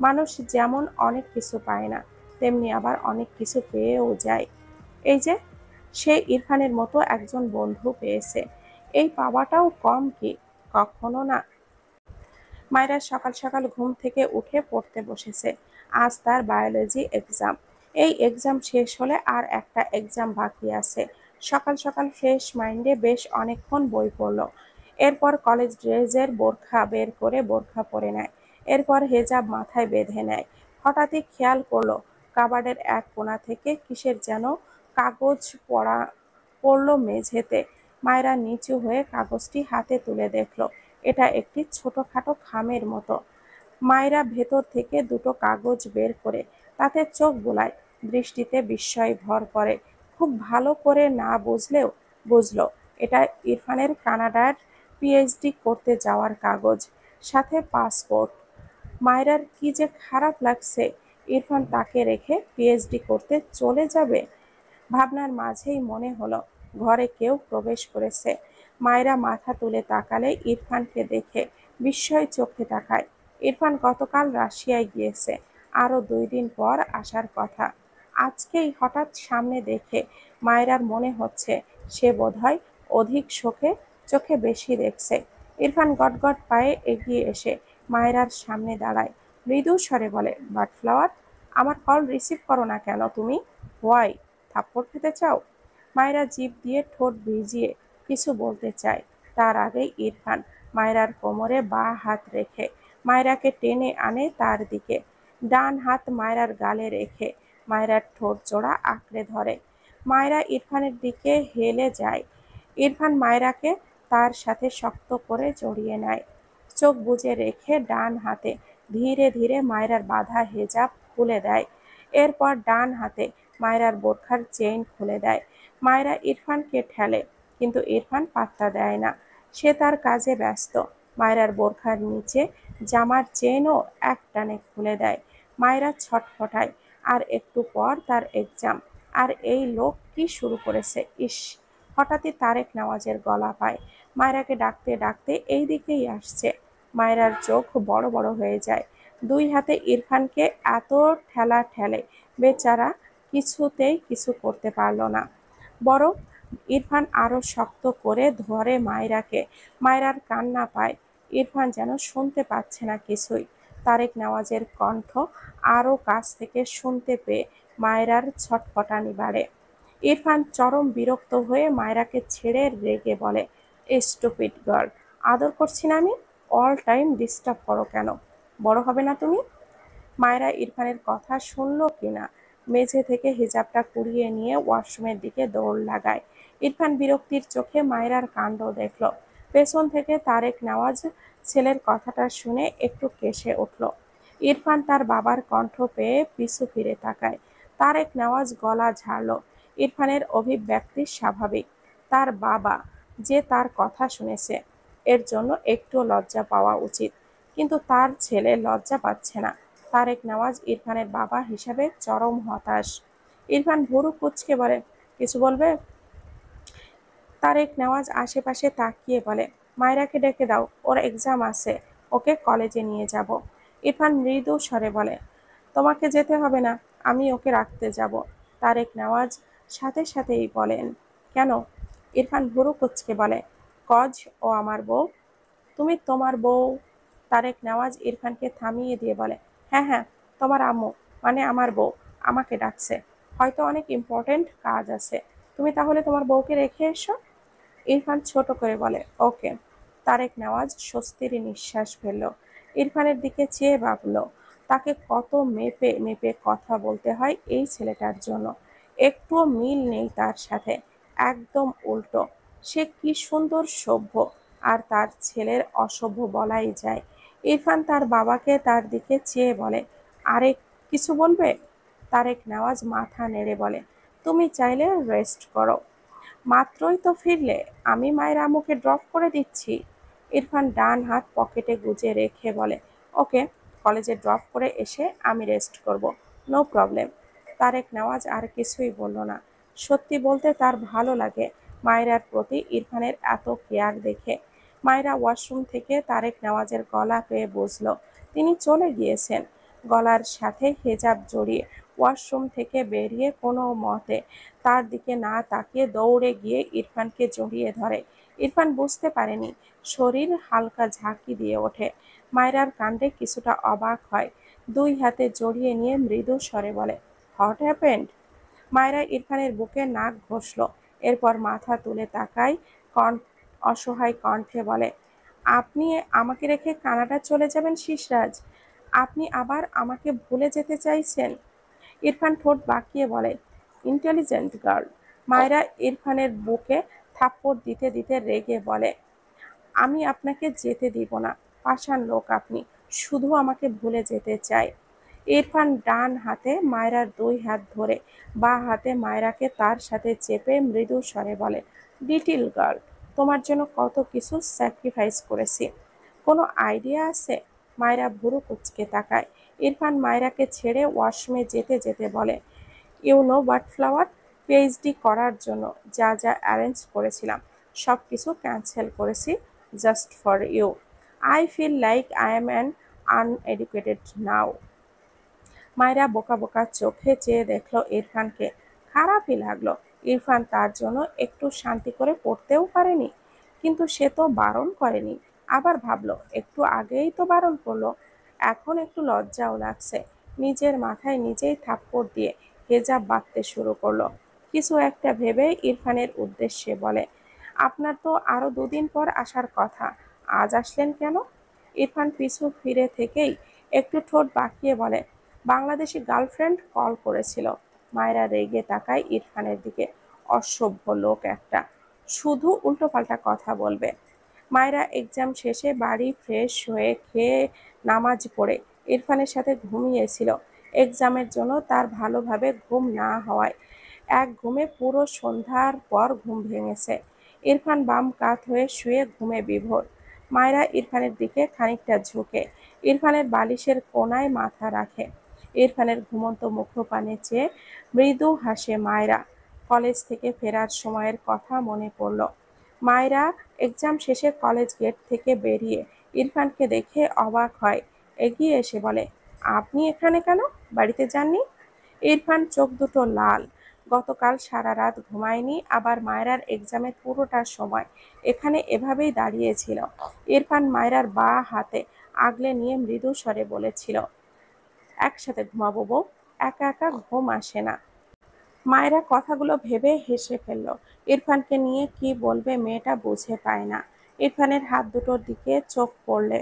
মানুষ যেমন অনেক কিছু পায় না, তেমনি আবার অনেক কিছু পেয়েও যায়। এই যে সে ইরফানের মতো একজন বন্ধু পেয়েছে, এই পাওয়াটাও কম কি? কখনো না। মায়েরা সকাল সকাল ঘুম থেকে উঠে পড়তে বসেছে। আজ তার বায়োলজি এক্সাম। এই এক্সাম শেষ হলে আর একটা এক্সাম বাকি আছে। সকাল সকাল ফ্রেশ মাইন্ডে বেশ অনেকক্ষণ বই পড়ল। এরপর কলেজ ড্রেসের বোরখা বের করে বোরখা পরে নেয়। এরপর হেজাব মাথায় বেঁধে নেয়। হঠাৎই খেয়াল করলো কাবার্ডের এক কোণা থেকে কিসের যেন কাগজ পড়লো মেঝেতে। মায়েরা নিচু হয়ে কাগজটি হাতে তুলে দেখলো এটা একটি ছোটখাটো খামের মতো। মায়েরা ভেতর থেকে দুটো কাগজ বের করে তাতে চোখ বুলায়, দৃষ্টিতে বিস্ময় ভর করে। খুব ভালো করে না বুঝলেও বুঝলো এটা ইরফানের কানাডার পিএইচডি করতে যাওয়ার কাগজ, সাথে পাসপোর্ট। মায়রার কি যে খারাপ লাগছে, ইরফান তাকে রেখে পিএইচডি করতে চলে যাবে। ভাবনার মাঝেই মনে হলো ঘরে কেউ প্রবেশ করেছে। মায়েরা মাথা তুলে তাকালে ইরফানকে দেখে বিস্ময় চোখে তাকায়। ইরফান গতকাল রাশিয়ায় গিয়েছে, আরো 2 দিন পর আসার কথা। আজকেই হঠাৎ সামনে দেখে মায়েরার মনে হচ্ছে সে বোধহয় অধিক চোখে বেশি দেখছে। ইরফান গটগট পায়ে এগিয়ে এসে মায়েরার সামনে দাঁড়ায়, মৃদু স্বরে বলে, বাটফ্লাওয়ার, আমার কল রিসিভ করো না কেন তুমি? হোয়াই? থাপ্পড় খেতে চাও? মায়েরা জিভ দিয়ে ঠোঁট ভিজিয়ে কিছু বলতে চায়, তার আগেই ইরফান মায়েরার কোমরে বাঁ হাত রেখে মায়েরাকে টেনে আনে তার দিকে। ডান হাত মায়েরার গালে রেখে মায়েরার ঠোঁট জোড়া আঁকড়ে ধরে। মায়েরা ইরফানের দিকে হেলে যায়। ইরফান মায়েরাকে তার সাথে শক্ত করে জড়িয়ে নেয়। চোখ বুজে রেখে ডান হাতে ধীরে ধীরে মায়েরার বাঁধা হেজাব খুলে দেয়। এরপর ডান হাতে মায়রার বোরখার চেইন খুলে দেয়। মায়রা ইরফানকে ঠেলে, কিন্তু ইরফান পাত্তা দেয় না। সে তার কাজে ব্যস্ত। মায়রার বোরখার নিচে জামার চেইনও একটানে খুলে দেয়। মায়রা ছটফটায়। আর একটু পর তার এক্সাম। আর এই লোক কি শুরু করেছে! ইস! হঠাৎই তারেক নেওয়াজের গলা পায়। মায়রাকে ডাকতে ডাকতে এই দিকেই আসছে। মায়রার চোখ বড় বড় হয়ে যায়। 2 হাতে ইরফানকে এত ঠেলা ঠেলে, বেচারা কিছুতেই কিছু করতে পারল না। বরং ইরফান আরো শক্ত করে ধরে মায়রাকে। মায়রার কান্না পায়। ইরফান যেন শুনতে পাচ্ছে না কিছুই। তারেক নেওয়াজের কণ্ঠ আরো কাছ থেকে শুনতে পেয়ে মায়রার ছটফটানি বাড়ে। ইরফান চরম বিরক্ত হয়ে মায়রাকে ছেড়ে রেগে বলে, স্টুপিড গার্ল, আদর করছি না আমি? অল টাইম ডিস্টার্ব করো কেন? বড় হবে না তুমি? মায়েরা ইরফানের কথা শুনল কিনা মেঝে থেকে হিজাবটা কুড়িয়ে নিয়ে ওয়াশরুমের দিকে দৌড় লাগায়। ইরফান বিরক্তির চোখে মায়েরার কাণ্ড দেখল। পেছন থেকে তারেক নেওয়াজ ছেলের কথাটা শুনে একটু কেশে উঠল। ইরফান তার বাবার কণ্ঠ পেয়ে পিছু ফিরে তাকায়। তারেক নেওয়াজ গলা ঝাড়ল। ইরফানের অভিব্যক্তি স্বাভাবিক। তার বাবা যে তার কথা শুনেছে, এর জন্য একটু লজ্জা পাওয়া উচিত, কিন্তু তার ছেলে লজ্জা পাচ্ছে না। তারেক নেওয়াজ ইরফানের বাবা হিসাবে চরম হতাশ। ইরফান ভুরু কুঁচকে বলে, কিছু বলবে? তারেক নেওয়াজ আশেপাশে তাকিয়ে বলে, মায়রাকে ডেকে দাও, ওর এক্সাম আছে, ওকে কলেজে নিয়ে যাব। ইরফান মৃদু স্বরে বলে, তোমাকে যেতে হবে না, আমি ওকে রাখতে যাব। তারেক নেওয়াজ সাথে সাথেই বলেন, কেন? ইরফান ভুরু কুঁচকে বলে, কজ ও আমার বউ। তুমি তোমার বউ? তারেক নেওয়াজ ইরফানকে থামিয়ে দিয়ে বলে, হ্যাঁ হ্যাঁ, তোমার আম্মু, মানে আমার বউ, আমাকে ডাকছে। হয়তো অনেক ইম্পর্টেন্ট কাজ আছে। তুমি তাহলে তোমার বউকে রেখে এসো। ইরফান ছোট করে বলে, ওকে। তারেক নেওয়াজ স্বস্তির নিঃশ্বাস ফেলল। ইরফানের দিকে চেয়ে ভাবল, তাকে কত মেপে মেপে কথা বলতে হয় এই ছেলেটার জন্য। একটুও মিল নেই তার সাথে, একদম উল্টো। সে কি সুন্দর সভ্য, আর তার ছেলের অসভ্য বলাই যায়। ইরফান তার বাবাকে তার দিকে চেয়ে বলে, আরে কিছু বলবে? তারেক নেওয়াজ মাথা নেড়ে বলে, তুমি চাইলে রেস্ট করো, মাত্রই তো ফিরলে, আমি মায়ের আম্মুকে ড্রপ করে দিচ্ছি। ইরফান ডান হাত পকেটে গুজে রেখে বলে, ওকে, কলেজে ড্রপ করে এসে আমি রেস্ট করব, নো প্রবলেম। তারেক নেওয়াজ আর কিছুই বলল না। সত্যি বলতে তার ভালো লাগে মায়রার প্রতি ইরফানের এত কেয়ার দেখে। মায়রা ওয়াশরুম থেকে তারেক নেওয়াজের গলা পেয়ে বুঝল তিনি চলে গিয়েছেন। গলার সাথে হেজাব জড়িয়ে ওয়াশরুম থেকে বেরিয়ে কোনো মতে তার দিকে না তাকিয়ে দৌড়ে গিয়ে ইরফানকে জড়িয়ে ধরে। ইরফান বুঝতে পারেনি, শরীর হালকা ঝাঁকি দিয়ে ওঠে। মায়রার কাণ্ডে কিছুটা অবাক হয়, দুই হাতে জড়িয়ে নিয়ে মৃদু স্বরে বলে, হোয়াট হ্যাপেন্ড? মায়রা ইরফানের বুকে নাক ঘষল, এরপর মাথা তুলে তাকায়, অসহায় কণ্ঠে বলে, আপনি আমাকে রেখে কানাডা চলে যাবেন শিশরাজ? আপনি আবার আমাকে ভুলে যেতে চাইছেন? ইরফান ঠোঁট বাঁকিয়ে বলে, ইন্টেলিজেন্ট গার্ল। মায়রা ইরফানের বুকে থাপ্পড় দিতে দিতে রেগে বলে, আমি আপনাকে যেতে দিব না, পাষাণ লোক আপনি, শুধু আমাকে ভুলে যেতে চাই। ইরফান ডান হাতে মায়রার দুই হাত ধরে বাঁ হাতে মায়রাকে তার সাথে চেপে মৃদু স্বরে বলে, লিটিল গার্ল, তোমার জন্য কত কিছু স্যাক্রিফাইস করেছি, কোনো আইডিয়া আছে? মায়রা ভুরু কুঁচকে তাকায়। ইরফান মায়রাকে ছেড়ে ওয়াশরুমে যেতে যেতে বলে, you know what flower, PhD করার জন্য যা যা অ্যারেঞ্জ করেছিলাম সব কিছু ক্যান্সেল করেছি just for you. I feel like I am an uneducated now. Mayra বোকা বোকা চোখে চেয়ে দেখল ইরফানকে। খারাপই লাগলো, ইরফান তার জন্য একটু শান্তি করে পড়তেও পারেনি, কিন্তু সে তো বারণ করেনি। আবার ভাবলো, একটু আগেই তো বারণ করলো, এখন একটু লজ্জাও লাগছে। নিজের মাথায় নিজেই থাপ্পড় দিয়ে হেজাব বাঁধতে শুরু করলো। কিছু একটা ভেবে ইরফানের উদ্দেশ্যে বলে, আপনার তো আরো দুদিন পর আসার কথা, আজ আসলেন কেন? ইরফান পিছু ফিরে থেকেই একটু ঠোঁট বাঁকিয়ে বলে, বাংলাদেশি গার্লফ্রেন্ড কল করেছিল। মায়রা রেগে তাকায় ইরফানের দিকে, অসভ্য লোক একটা, শুধু উল্টোপাল্টা কথা বলবে। মায়রা এক্সাম শেষে বাড়ি ফ্রেশ হয়ে খেয়ে নামাজ পড়ে ইরফানের সাথে ঘুমিয়েছিল। এক্সামের জন্য তার ভালোভাবে ঘুম না হওয়ায় এক ঘুমে পুরো সন্ধ্যার পর ঘুম ভেঙেছে। ইরফান বাম কাত হয়ে শুয়ে ঘুমে বিভোর। মায়রা ইরফানের দিকে খানিকটা ঝুঁকে ইরফানের বালিশের কোণায় মাথা রাখে। ইরফানের ঘুমন্ত মুখপানে চেয়ে মৃদু হাসে মায়রা। কলেজ থেকে ফেরার সময়ের কথা মনে পড়ল। মায়রা এক্সাম শেষে কলেজ গেট থেকে বেরিয়ে ইরফানকে দেখে অবাক হয়, এগিয়ে এসে বলে, আপনি এখানে কেন, বাড়িতে যাননি? ইরফান চোখ দুটো লাল, গতকাল সারা রাত ঘুমায়নি, আবার মায়রার এক্সামের পুরোটা সময় এখানে এভাবেই দাঁড়িয়েছিল। ইরফান মায়রার বাঁ হাতে আগলে নিয়ে মৃদু স্বরে বলেছিল, একসাথে ঘুমাবো বউ, একা একা ঘুম আসে না। মায়েরা কথাগুলো ভেবে হেসে ফেলল। ইরফানকে নিয়ে কি বলবে মেয়েটা বুঝে পায় না। ইরফানের হাত দুটোর দিকে চোখ পড়লে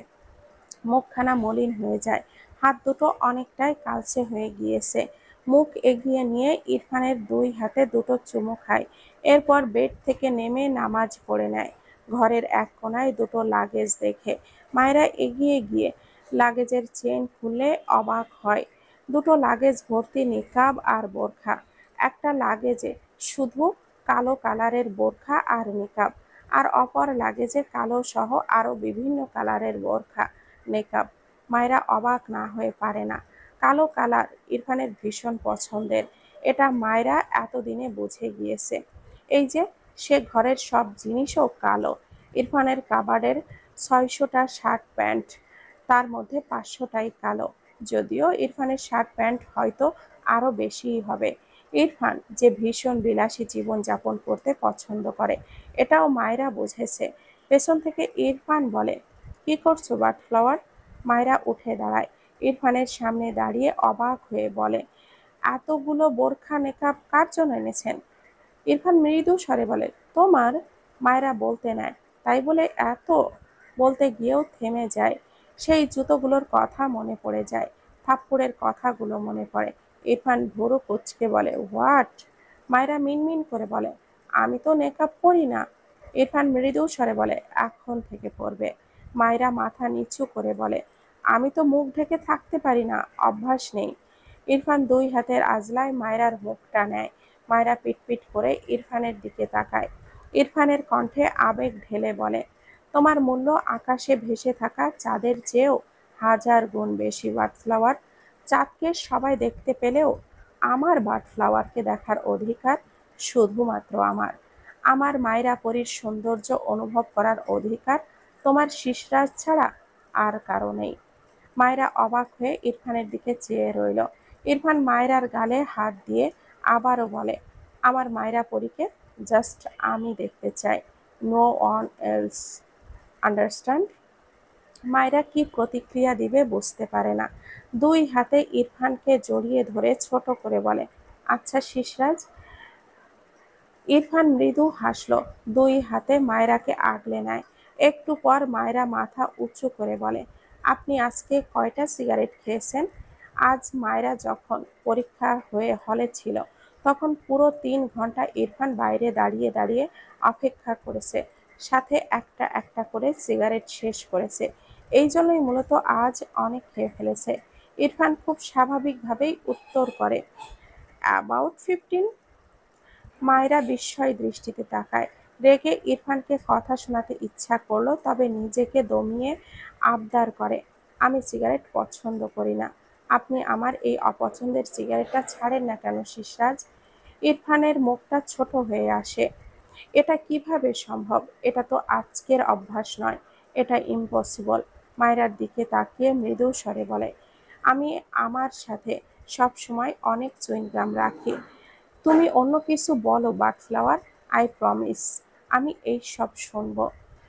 মুখখানা মলিন হয়ে যায়, হাত দুটো অনেকটাই কালচে হয়ে গিয়েছে। মুখ এগিয়ে নিয়ে ইরফানের দুই হাতে দুটো চুমু খায়, এরপর বেড থেকে নেমে নামাজ পড়ে নেয়। ঘরের এক কোণায় দুটো লাগেজ দেখে মায়েরা এগিয়ে গিয়ে লাগেজের চেন খুলে অবাক হয়। দুটো লাগেজ ভর্তি নিকাব আর বোরখা। একটা লাগেজে শুধু কালো কালারের বোরখা আর নিকাব, আর অপর লাগেজে কালো সহ আরো বিভিন্ন কালারের বোরখা নেকাব। মায়েরা অবাক না হয়ে পারে না। কালো কালার ইরফানের ভীষণ পছন্দের, এটা মায়েরা এতদিনে বুঝে গিয়েছে। এই যে সে ঘরের সব জিনিসও কালো। ইরফানের কাবার্ডের 600টা শার্ট প্যান্ট, তার মধ্যে 500টাই কালো। যদিও ইরফানের শার্ট প্যান্ট হয়তো আরো বেশিই হবে। ইরফান যে ভীষণ বিলাসী জীবন যাপন করতে পছন্দ করে, এটাও মায়েরা বুঝেছে। পেছন থেকে ইরফান বলে, কি করছো বাটফ্লাওয়ার? মায়েরা উঠে দাঁড়ায়, ইরফানের সামনে দাঁড়িয়ে অবাক হয়ে বলে, এতগুলো বোরখা নেকাব কার জন্য এনেছেন? ইরফান মৃদু স্বরে বলে, তোমার। মায়েরা বলতে নেয়, তাই বলে এত? বলতে গিয়েও থেমে যায়। সেই জুতোগুলোর কথা মনে পড়ে যায়, থাপ্পড়ের কথাগুলো মনে পড়ে। ইরফান ভুরু কুঁচকে বলে, হোয়াট? মায়েরা মিনমিন করে বলে, আমি তো নেকাব পরি না। ইরফান মৃদু স্বরে বলে, এখন থেকে পড়বে। মায়েরা মাথা নিচু করে বলে, আমি তো মুখ ঢেকে থাকতে পারি না, অভ্যাস নেই। ইরফান দুই হাতের আজলায় মায়রার মুখটা নেয়। মায়রা পিটপিট করে ইরফানের দিকে তাকায়। ইরফানের কণ্ঠে আবেগ ঢেলে বলে, তোমার মূল্য আকাশে ভেসে থাকা চাঁদের চেয়েও 1000 গুণ বেশি বার্ডফ্লাওয়ার। চাঁদকে সবাই দেখতে পেলেও আমার বার্ডফ্লাওয়ারকে দেখার অধিকার শুধুমাত্র আমার। আমার মায়রা পরীর সৌন্দর্য অনুভব করার অধিকার তোমার শিশরাজ ছাড়া আর কারো নেই। মায়েরা অবাক হয়ে ইরফানের দিকে চেয়ে রইল। ইরফান মায়রার গালে হাত দিয়ে আবারও বলে, আমার মায়রা পরীকে জাস্ট আমি দেখতে চাই, নো ওয়ান এলস, আন্ডারস্ট্যান্ড? মায়রা কি প্রতিক্রিয়া দিবে বুঝতে পারে না। দুই হাতে ইরফানকে জড়িয়ে ধরে ছোট করে বলে, আচ্ছা শিশরাজ। ইরফান মৃদু হাসল, দুই হাতে মায়রাকে আগলে নেয়। একটু পর মায়রা মাথা উঁচু করে বলে, আপনি আজকে কয়টা সিগারেট খেয়েছেন? আজ মায়রা যখন পরীক্ষা হয়ে হলে ছিল তখন পুরো 3 ঘন্টা ইরফান বাইরে দাঁড়িয়ে দাঁড়িয়ে অপেক্ষা করেছে, সাথে একটা একটা করে সিগারেট শেষ করেছে। এই জন্যই মূলত আজ অনেক খেয়ে ফেলেছে। ইরফান খুব স্বাভাবিকভাবেই উত্তর করে, অ্যাবাউট 15। মায়রা বিস্ময় দৃষ্টিতে তাকায়। রেগে ইরফানকে কথা শোনাতে ইচ্ছা করলো, তবে নিজেকে দমিয়ে আবদার করে, আমি সিগারেট পছন্দ করি না। আপনি আমার এই অপছন্দের সিগারেটটা ছাড়েন না কেন শিশরাজ? ইরফানের মুখটা ছোট হয়ে আসে। এটা কিভাবে সম্ভব? এটা তো আজকের অভ্যাস নয়, এটা ইম্পসিবল। মায়রার দিকে তাকিয়ে মৃদু স্বরে বলে, আমি আমার সাথে সব সময় অনেক চুইংগাম রাখি। তুমি অন্য কিছু বলো বাটফ্লাওয়ার, আই প্রমিস আমি এই সব শুনবো।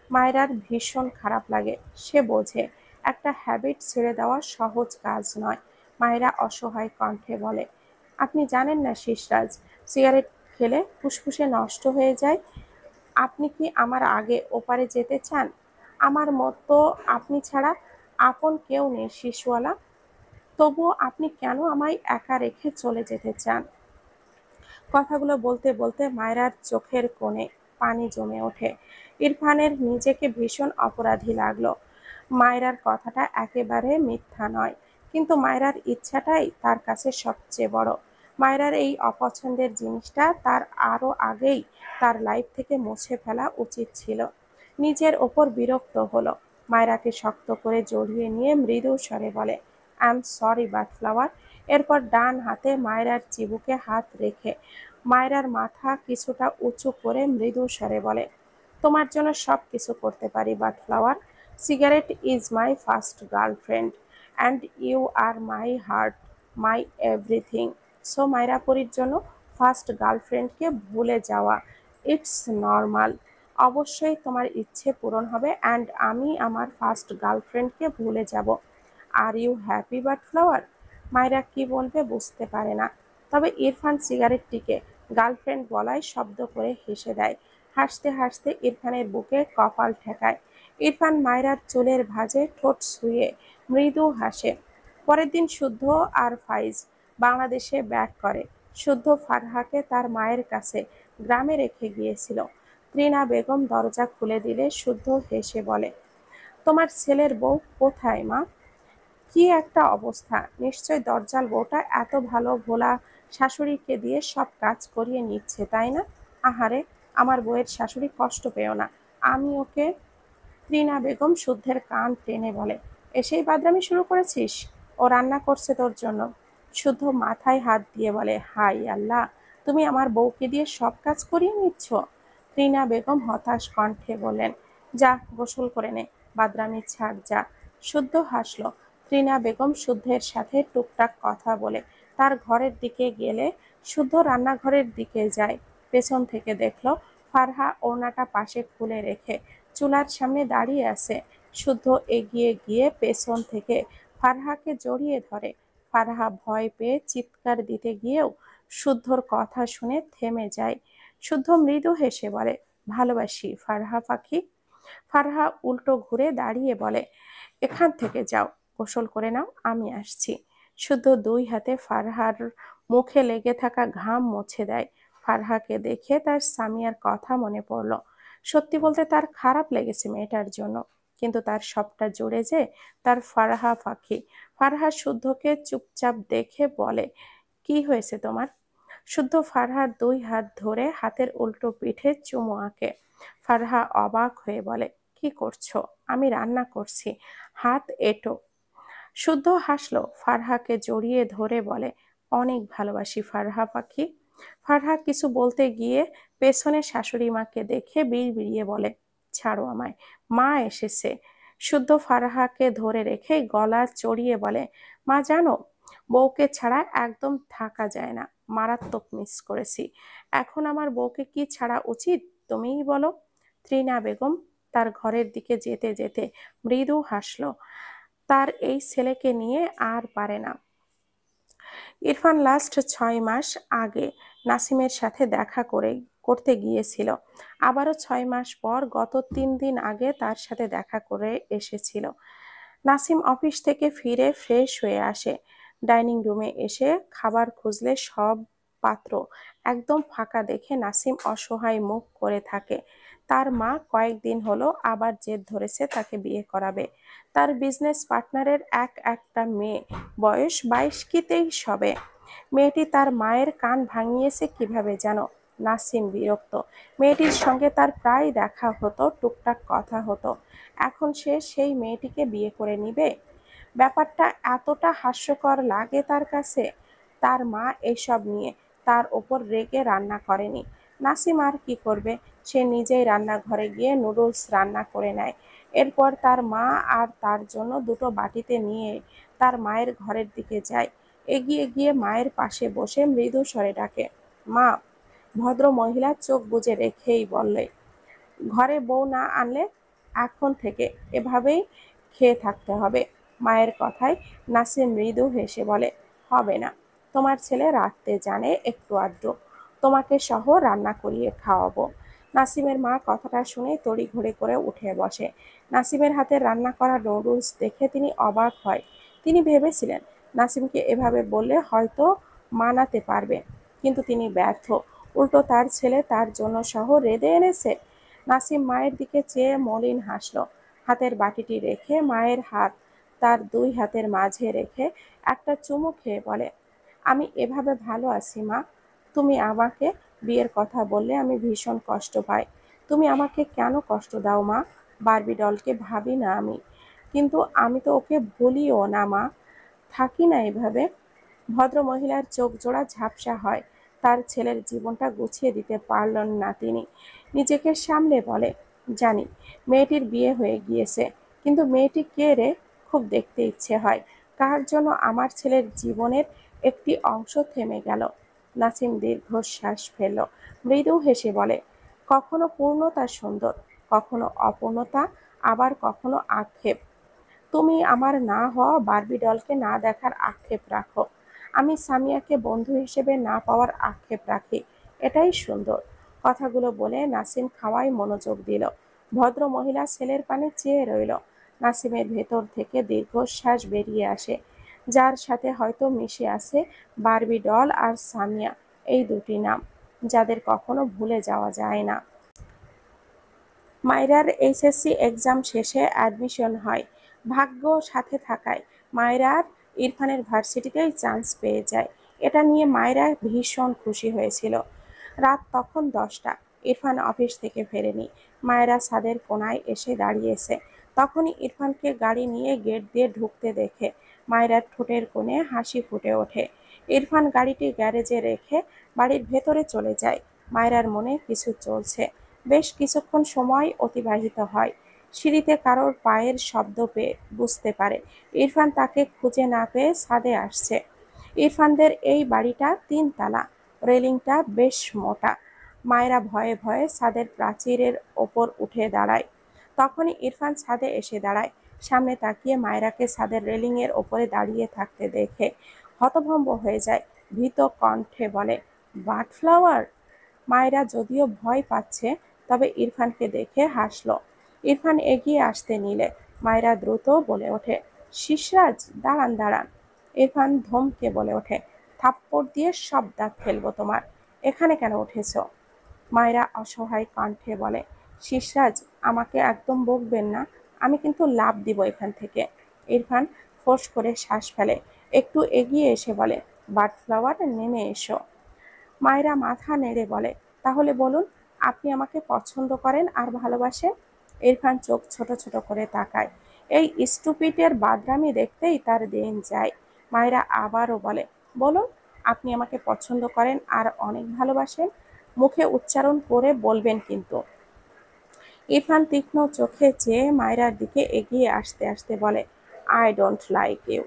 মায়রার ভীষণ খারাপ লাগে। সে বোঝে একটা হ্যাবিট ছেড়ে দেওয়া সহজ কাজ নয়। মায়রা অসহায় কণ্ঠে বলে, আপনি জানেন না শিশরাজ, সিগারেট খেলে ফুসফুসে নষ্ট হয়ে যায়। আপনি কি আমার আগে ওপারে যেতে চান? আমার মতো আপনি ছাড়া আপন কেউ নেই শিশুওয়ালা। তবুও আপনি কেন আমায় একা রেখে চলে যেতে চান? কথাগুলো বলতে বলতে মায়রার চোখের কোণে পানি জমে ওঠে। ইরফানের নিজেকে ভীষণ অপরাধী লাগলো। মায়রার কথাটা একেবারে মিথ্যা নয়, কিন্তু মায়রার ইচ্ছাটাই তার কাছে সবচেয়ে বড়। মায়রার এই অপছন্দের জিনিসটা তার আরো আগেই তার লাইফ থেকে মুছে ফেলা উচিত ছিল। নিজের ওপর বিরক্ত হলো। মায়রাকে শক্ত করে জড়িয়ে নিয়ে মৃদু স্বরে বলে, আই এম সরি বাটফ্লাওয়ার। এরপর ডান হাতে মায়রার চিবুকে হাত রেখে মায়রার মাথা কিছুটা উঁচু করে মৃদু স্বরে বলে, তোমার জন্য সব কিছু করতে পারি butterflower. Cigarette is my first girlfriend and you are my heart, my everything. So মায়রাপুরীর জন্য ফার্স্ট গার্লফ্রেন্ডকে ভুলে যাওয়া ইটস নর্মাল। অবশ্যই তোমার ইচ্ছে পূরণ হবে অ্যান্ড আমি আমার ফার্স্ট গার্লফ্রেন্ডকে ভুলে যাব। Are you happy বাটফ্লাওয়ার? মায়রা কি বলবে বুঝতে পারে না, তবে ইরফান সিগারেটটিকে গার্লফ্রেন্ড বলায় শব্দ করে হেসে দেয়। হাসতে হাসতে ইরফানের বুকে কপাল ঠেকায়। ইরফান মায়রার চুলের ভাঁজে ঠোঁট ছুঁয়ে মৃদু হাসে। পরের দিন শুদ্ধ আর ফাইজ বাংলাদেশে ব্যাক করে। শুদ্ধ ফারহাকে তার মায়ের কাছে গ্রামে রেখে গিয়েছিল। ত্রিনা বেগম দরজা খুলে দিলে শুদ্ধ হেসে বলে, তোমার ছেলের বউ কোথায় মা? কি একটা অবস্থা! নিশ্চয় দরজাল বউটা এত ভালো ভোলা শাশুড়িকে দিয়ে সব কাজ করিয়ে নিচ্ছে, তাই না? আহারে, আমার বউয়ের শাশুড়ি কষ্ট পেও না, আমি ওকে। ত্রিনা বেগম শুদ্ধের কান টেনে বলে, এসেই বাদরামি শুরু করেছিস? ও রান্না করছে তোর জন্য। শুদ্ধ মাথায় হাত দিয়ে বলে, হাই আল্লাহ, তুমি আমার বউকে দিয়ে সব কাজ করিয়ে নিচ্ছ? ত্রিনা বেগম হতাশ কণ্ঠে বললেন, যা গোসল করে নে, বাদরামি ছাড় যা। শুদ্ধ হাসল। ত্রিনা বেগম শুদ্ধের সাথে টুকটাক কথা বলে তার ঘরের দিকে গেলে শুদ্ধ রান্নাঘরের দিকে যায়। পেছন থেকে দেখলো ফারহা ওড়নাটা পাশে খুলে রেখে চুলার সামনে দাঁড়িয়ে আছে। শুদ্ধ এগিয়ে গিয়ে পেছন থেকে ফারহাকে জড়িয়ে ধরে। ফারহা ভয় পেয়ে চিৎকার দিতে গিয়েও শুদ্ধর কথা শুনে থেমে যায়। শুদ্ধ মৃদু হেসে বলে, ভালোবাসি ফারহা পাখি। ফারহা উল্টো ঘুরে দাঁড়িয়ে বলে, এখান থেকে যাও, গোসল করে নাও, আমি আসছি। শুদ্ধ দুই হাতে ফারহার মুখে লেগে থাকা ঘাম মুছে দেয়। ফারহাকে দেখে তার সামিয়ার কথা মনে পড়ল। সত্যি বলতে তার খারাপ লেগেছে মেয়েটার জন্য, কিন্তু তার সবটা জুড়ে যে তার ফারহা পাখি। ফারহা শুদ্ধকে চুপচাপ দেখে বলে, কি হয়েছে তোমার? শুদ্ধ ফারহার দুই হাত ধরে হাতের উল্টো পিঠে চুমু আঁকে। ফারহা অবাক হয়ে বলে, কি করছো? আমি রান্না করছি, হাত এঁটো। শুদ্ধ হাসলো, ফারহাকে জড়িয়ে ধরে বলে, অনেক ভালোবাসি ফারহা পাখি। ফারহা কিছু বলতে গিয়ে পেছনে শাশুড়ি মাকে দেখে বিড়বিড়িয়ে বলে, ছাড়ো আমায়, মা এসেছে। শুদ্ধ ফারহাকে ধরে রেখে গলা চড়িয়ে বলে, মা জানো, বউকে ছাড়া একদম থাকা যায় না, মারাত্মক মিস করেছি। এখন আমার বউকে কি ছাড়া উচিত তুমিই বলো। ত্রিনা বেগম তার ঘরের দিকে যেতে যেতে মৃদু হাসলো। তার এই ছেলেকে নিয়ে আর পারে না। ইরফান লাস্ট 6 মাস আগে নাসিমের সাথে দেখা করতে গিয়েছিল। আবারও 6 মাস পর গত 3 দিন আগে তার সাথে দেখা করে এসেছিল। নাসিম অফিস থেকে ফিরে ফ্রেশ হয়ে আসে। ডাইনিং রুমে এসে খাবার খুঁজলে সব পাত্র একদম ফাঁকা দেখে নাসিম অসহায় মুখ করে থাকে। তার মা কয়েকদিন হলো আবার জেদ ধরেছে তাকে বিয়ে করাবে। তার বিজনেস পার্টনারের একটা মেয়ে, বয়স 22 কি 23 হবে। মেয়েটি তার মায়ের কান ভাঙিয়েছে কিভাবে জানো? নাসিম বিরক্ত। মেয়েটির সঙ্গে তার প্রায় দেখা হতো, টুকটাক কথা হতো। এখন সে সেই মেয়েটিকে বিয়ে করে নিবে? ব্যাপারটা এতটা হাস্যকর লাগে তার কাছে। তার মা এসব নিয়ে তার ওপর রেগে রান্না করেনি। নাসিম আর কি করবে, সে নিজেই রান্নাঘরে গিয়ে নুডলস রান্না করে নেয়। এরপর তার মা আর তার জন্য দুটো বাটিতে নিয়ে তার মায়ের ঘরের দিকে যায়। এগিয়ে গিয়ে মায়ের পাশে বসে মৃদু স্বরে ডাকে, মা। ভদ্র মহিলা চোখ বুজে রেখেই বললে, ঘরে বউ না আনলে এখন থেকে এভাবেই খেয়ে থাকতে হবে। মায়ের কথায় নাসিম মৃদু হেসে বলে, হবে না। তোমার ছেলে রাঁধতে জানে একটু আধটু, তোমাকে সহ রান্না করিয়ে খাওয়াবো। নাসিমের মা কথাটা শুনে তড়িঘড়ি করে উঠে বসে। নাসিমের হাতে রান্না করা নুডলস দেখে তিনি অবাক হয়। তিনি ভেবেছিলেন নাসিমকে এভাবে বললে হয়তো মানাতে পারবে, কিন্তু তিনি ব্যর্থ। উল্টো তার ছেলে তার জন্য সহ রেঁধে এনেছে। নাসিম মায়ের দিকে চেয়ে মলিন হাসল। হাতের বাটিটি রেখে মায়ের হাত তার দুই হাতের মাঝে রেখে একটা চুমু খেয়ে বলে, আমি এভাবে ভালো আছি মা। তুমি আমাকে বিয়ের কথা বললে আমি ভীষণ কষ্ট পাই। তুমি আমাকে কেন কষ্ট দাও মা? বারবি ডলকে ভাবি না আমি, কিন্তু আমি তো ওকে ভুলিও না মা। থাকি না এভাবে। ভদ্রমহিলার চোখ জোড়া ঝাপসা হয়। তার ছেলের জীবনটা গুছিয়ে দিতে পারলেন না তিনি। নিজেকে সামলে বলে, জানি মেয়েটির বিয়ে হয়ে গিয়েছে, কিন্তু মেয়েটি কে রে? খুব দেখতে ইচ্ছে হয়। কার জন্য আমার ছেলের জীবনের একটি অংশ থেমে গেল। নাসিম দীর্ঘশ্বাস ফেলল, মৃদু হেসে বলে, কখনো পূর্ণতা সুন্দর, কখনো অপূর্ণতা, আবার কখনো আক্ষেপ। তুমি আমার না হওয়া বারবি ডলকে না দেখার আক্ষেপ রাখো, আমি সামিয়াকে বন্ধু হিসেবে না পাওয়ার আক্ষেপ রাখি। এটাই সুন্দর। কথাগুলো বলে নাসিম খাওয়ায় মনোযোগ দিল। ভদ্র মহিলা ছেলের পানে চেয়ে রইল। নাসিমের ভেতর থেকে দীর্ঘশ্বাস বেরিয়ে আসে, যার সাথে হয়তো মিশে আছে বারবি ডল আর সামিয়া, এই দুটি নাম যাদের কখনো ভুলে যাওয়া যায় না। মায়রার এইচএসসি এক্সাম শেষে অ্যাডমিশন হয়। ভাগ্য সাথে থাকায় মায়রার ইরফানের ভার্সিটিতেই চান্স পেয়ে যায়। এটা নিয়ে মায়রা ভীষণ খুশি হয়েছিল। রাত তখন 10টা। ইরফান অফিস থেকে ফেরেনি। মায়রা ছাদের কোনায় এসে দাঁড়িয়েছে। তখনই ইরফানকে গাড়ি নিয়ে গেট দিয়ে ঢুকতে দেখে মায়রার ঠোঁটের কোণে হাসি ফুটে ওঠে। ইরফান গাড়িটি গ্যারেজে রেখে বাড়ির ভেতরে চলে যায়। মায়রার মনে কিছু চলছে। বেশ কিছুক্ষণ সময় অতিবাহিত হয়। সিঁড়িতে কারোর পায়ের শব্দ পেয়ে বুঝতে পারে ইরফান তাকে খুঁজে না পেয়ে ছাদে আসছে। ইরফানদের এই বাড়িটা 3 তলা, রেলিংটা বেশ মোটা। মায়েরা ভয়ে ভয়ে ছাদের প্রাচীরের ওপর উঠে দাঁড়ায়। তখনই ইরফান ছাদে এসে দাঁড়ায়। সামনে তাকিয়ে মায়েরাকে ছাদের রেলিংয়ের ওপরে দাঁড়িয়ে থাকতে দেখে হতভম্ব হয়ে যায়। ভীত কণ্ঠে বলে, বার্ডফ্লাওয়ার। মায়েরা যদিও ভয় পাচ্ছে, তবে ইরফানকে দেখে হাসল। ইরফান এগিয়ে আসতে নিলে মায়েরা দ্রুত বলে ওঠে, শিশরাজ, দাঁড়ান দাঁড়ান। ইরফান ধমকে বলে ওঠে, থাপ্পড় দিয়ে সব দাঁত ফেলবো তোমার। এখানে কেন উঠেছ? মায়েরা অসহায় কণ্ঠে বলে, শিশরাজ, আমাকে একদম বকবেন না, আমি কিন্তু লাফ দিব এখান থেকে। ইরফান ফোঁস করে শ্বাস ফেলে। একটু এগিয়ে এসে বলে, বার্ডফ্লাওয়ার, নেমে এসো। মায়েরা মাথা নেড়ে বলে, তাহলে বলুন, আপনি আমাকে পছন্দ করেন আর ভালোবাসেন? ইরফান চোখ ছোট ছোট করে তাকায়। এই স্টুপিটের বাদরামি দেখতেই তার দিন যায়। মায়েরা আবারও বলে, বলুন, আপনি আমাকে পছন্দ করেন আর অনেক ভালোবাসেন? মুখে উচ্চারণ করে বলবেন কিন্তু। ইরফান তীক্ষ্ণ চোখে চেয়ে মায়রার দিকে এগিয়ে আসতে আসতে বলে, আই ডোন্ট লাইক ইউ।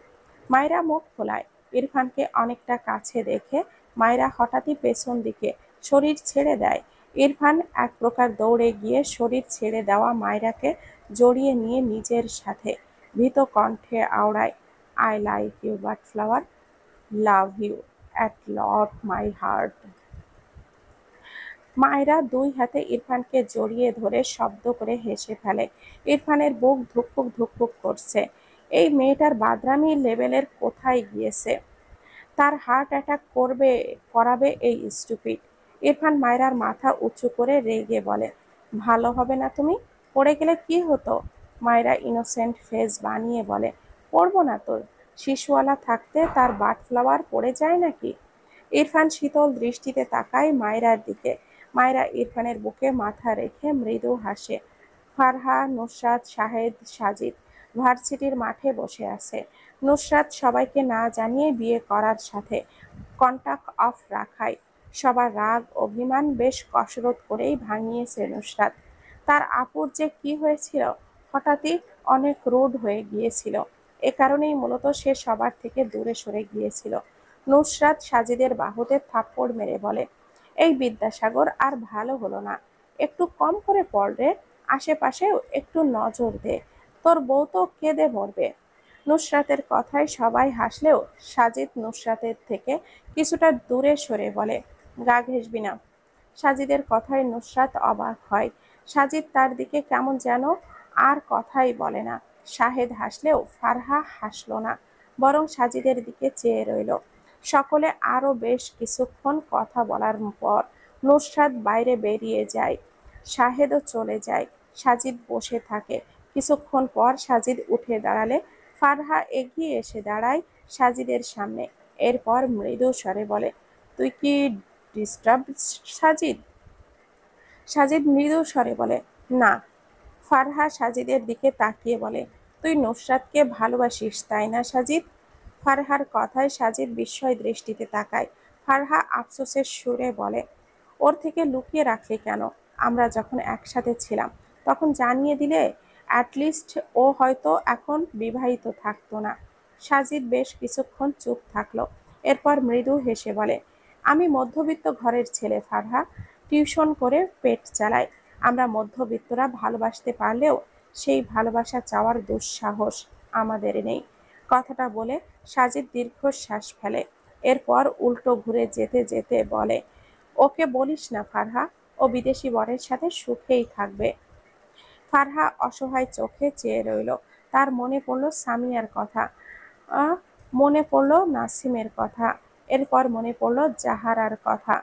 মায়রা মুখ খোলায়, ইরফানকে অনেকটা কাছে দেখে মায়রা হঠাৎই পেছন দিকে শরীর ছেড়ে দেয়। ইরফান এক প্রকার দৌড়ে গিয়ে শরীর ছেড়ে দেওয়া মায়রাকে জড়িয়ে নিয়ে নিজের সাথে ভীত কণ্ঠে আওড়ায়, I like you but flower, love you a lot my heart. মায়েরা দুই হাতে ইরফানকে জড়িয়ে ধরে শব্দ করে হেসে ফেলে। ইরফানের বুক ধুকপুক ধুকপুক করছে। এই মেয়েটার বাদরামি লেভেলের কোথায় গিয়েছে? তার হার্ট অ্যাটাক করাবে এই স্টুপিড। ইরফান মায়রার মাথা উঁচু করে রেগে বলে, ভালো হবে না তুমি? পড়ে গেলে কি হতো? মায়রা ইনোসেন্ট ফেস বানিয়ে বলে, পড়বো না তো, শিশুওয়ালা থাকতে তার বাট ফ্লাওয়ার পড়ে যায় নাকি? ইরফান শীতল দৃষ্টিতে তাকায় মায়রার দিকে। মায়রা ইরফানের বুকে মাথা রেখে মৃদু হাসে। ফারহা, নুসরাত, শাহেদ, সাজিদ ভার্সিটির মাঠে বসে আছে। নুসরাত সবাইকে না জানিয়ে বিয়ে করার সাথে কন্টাক্ট অফ রাখায় সবার রাগ অভিমান বেশ কসরত করেই ভাঙিয়েছে নুসরাত। তার আপুর যে কি হয়েছিল, হঠাৎই অনেক রুড হয়ে গিয়েছিল। এ কারণেই মূলত সে সবার থেকে দূরে সরে গিয়েছিল। নুসরাত সাজিদের বাহুতে থাপ্পড় মেরে বলে, এই বিদ্যাসাগর আর ভালো হলো না, একটু কম করে পড় রে, আশেপাশেও একটু নজর দে, তোর বউ তো কেঁদে মরবে। নুসরাতের কথায় সবাই হাসলেও সাজিদ নুসরাতের থেকে কিছুটা দূরে সরে বলে, গা ঘেঁষবি না। সাজিদের কথায় নুসরাত অবাক হয়। সাজিদ তার দিকে কেমন যেন আর কথাই বলে না। শাহেদ হাসলেও ফারহা হাসল না, বরং সাজিদের দিকে চেয়ে রইল। সকলে আরো বেশ কিছুক্ষণ কথা বলার পর নুসরাত বাইরে বেরিয়ে যায়। শাহেদও চলে যায়। সাজিদ বসে থাকে। কিছুক্ষণ পর সাজিদ উঠে দাঁড়ালে ফারহা এগিয়ে এসে দাঁড়ায় সাজিদের সামনে। এরপর মৃদু স্বরে বলে, তুই কি ডিস্টার্ব সাজিদ? সাজিদ মৃদু স্বরে বলে, না। ফারহা সাজিদের দিকে তাকিয়ে বলে, তুই নুসরাতকে ভালোবাসিস তাই না সাজিদ? ফারহার কথায় সাজিদ বিস্ময় দৃষ্টিতে তাকায়। ফারহা আফসোসের সুরে বলে, ওর থেকে লুকিয়ে রাখলি কেন? আমরা যখন একসাথে ছিলাম তখন জানিয়ে দিলে অ্যাটলিস্ট ও হয়তো এখন বিবাহিত থাকতো না। সাজিদ বেশ কিছুক্ষণ চুপ থাকলো। এরপর মৃদু হেসে বলে, আমি মধ্যবিত্ত ঘরের ছেলে ফারহা, টিউশন করে পেট চালাই। আমরা মধ্যবিত্তরা ভালোবাসতে পারলেও সেই ভালোবাসা চাওয়ার দুঃসাহস আমাদের নেই। কথাটা বলে সাজিদ দীর্ঘশ্বাস ফেলে। এরপর উল্টো ঘুরে যেতে যেতে বলে, ওকে বলিস না ফারহা, ও বিদেশি বরের সাথে সুখেই থাকবে। ফারহা অসহায় চোখে চেয়ে রইল। তার মনে পড়ল সামিয়ার কথা, মনে পড়ল নাসিমের কথা, এরপর মনে পড়ল জাহারার কথা।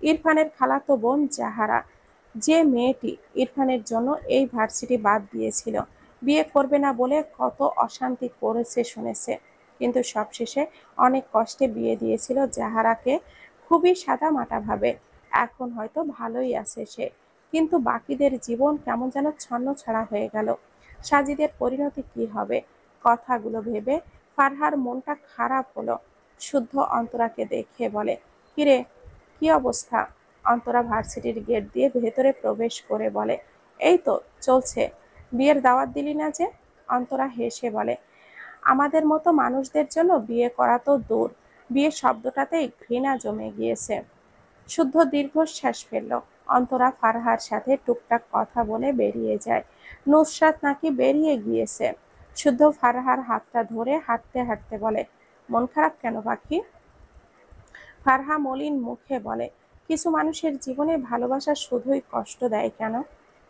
ইরফানের খালাতো বোন জাহারা, যে মেয়েটি ইরফানের জন্য এই ভার্সিটি বাদ দিয়েছিল, বিয়ে করবে না বলে কত অশান্তি করেছে শুনেছে, কিন্তু সবশেষে অনেক কষ্টে বিয়ে দিয়েছিল জাহারাকে, খুবই সাদামাটাভাবে। এখন হয়তো ভালোই আছে সে, কিন্তু বাকিদের জীবন কেমন যেন ছন্নছাড়া হয়ে গেল। সাজিদের পরিণতি কি হবে? কথাগুলো ভেবে ফারহার মনটা খারাপ হলো। শুদ্ধ অন্তরাকে দেখে বলে, কিরে, কি অবস্থা? অন্তরা ভার্সিটির গেট দিয়ে ভেতরে প্রবেশ করে বলে, এই তো চলছে। বিয়ের দাওয়াত দিলি না যে? অন্তরা হেসে বলে, আমাদের মতো মানুষদের জন্য বিয়ে করা তো দূর, বিয়ে শব্দটাতেই ঘৃণা জমে গিয়েছে। শুদ্ধ দীর্ঘশ্বাস ফেলল। অন্তরা ফারহার সাথে টুকটাক কথা বলে বেরিয়ে যায়। নুসরাত নাকি বেরিয়ে গিয়েছে। শুদ্ধ ফারহার হাতটা ধরে হাঁটতে হাঁটতে বলে, মন খারাপ কেন পাখি? ফারহা মলিন মুখে বলে, কিছু মানুষের জীবনে ভালোবাসা শুধুই কষ্ট দেয় কেন?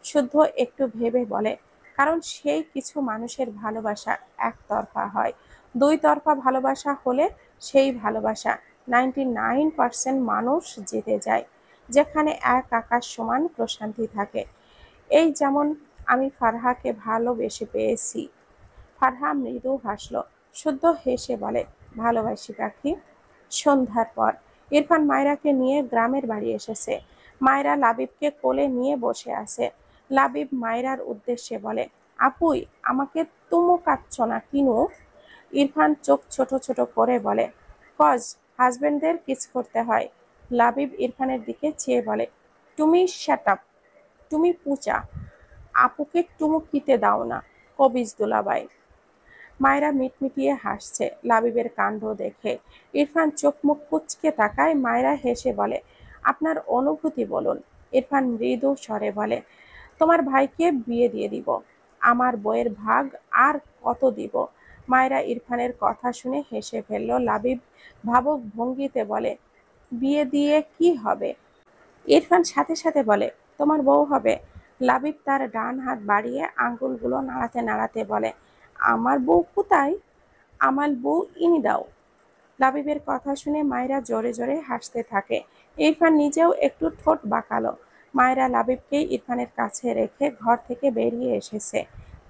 শুদ্ধ একটু ভেবে বলে, কারণ সেই কিছু মানুষের ভালোবাসা একতরফা হয়। দুই তরফা ভালোবাসা হলে সেই ভালোবাসা 99% মানুষ জিতে যায়, যেখানে এক আকাশ সমান প্রশান্তি থাকে। এই যেমন আমি ফারহাকে ভালোবেসে পেয়েছি। ফারহা মৃদু হাসল। শুদ্ধ হেসে বলে, ভালোবাসি পাখি। সন্ধ্যার পর ইরফান মায়রাকে নিয়ে গ্রামের বাড়ি এসেছে। মায়রা লাবিবকে কোলে নিয়ে বসে আছে। লাবিব মায়রার উদ্দেশ্যে বলে, আপুই, আমাকে তুমু কাচ্ছ না কিনু? ইরফান চোখ ছোট ছোট করে বলে, কজ হাজবেন্ডদের কিস করতে হয়। লাবিব ইরফানের দিকে চেয়ে বলে, তুমি শ্যাট আপ, তুমি পুচা, আপুকে টুমু কিতে দাও না, কবিজ দুলাবাই। মায়েরা মিটমিটিয়ে হাসছে লাবিবের কাণ্ড দেখে। ইরফান চোখ মুখ কুঁচকে তাকায়। মায়েরা হেসে বলে, আপনার অনুভূতি বলুন। ইরফান মৃদু স্বরে বলে, তোমার ভাইকে বিয়ে দিয়ে দিব। আমার বইয়ের ভাগ আর কত দিব। মায়েরা ইরফানের কথা শুনে হেসে ফেলল। লাবিব ভাবুক ভঙ্গিতে বলে, বিয়ে দিয়ে কি হবে? ইরফান সাথে সাথে বলে, তোমার বউ হবে। লাবিব তার ডান হাত বাড়িয়ে আঙ্গুলগুলো নাড়াতে নাড়াতে বলে, আমার বউ কোথায়? আমার বউ ইনি দাও। লাবিবের কথা শুনে মায়েরা জোরে জোরে হাসতে থাকে। ইরফান নিজেও একটু ঠোঁট বাঁকালো। মায়েরা লাবিবকে ইরফানের কাছে রেখে ঘর থেকে বেরিয়ে এসেছে।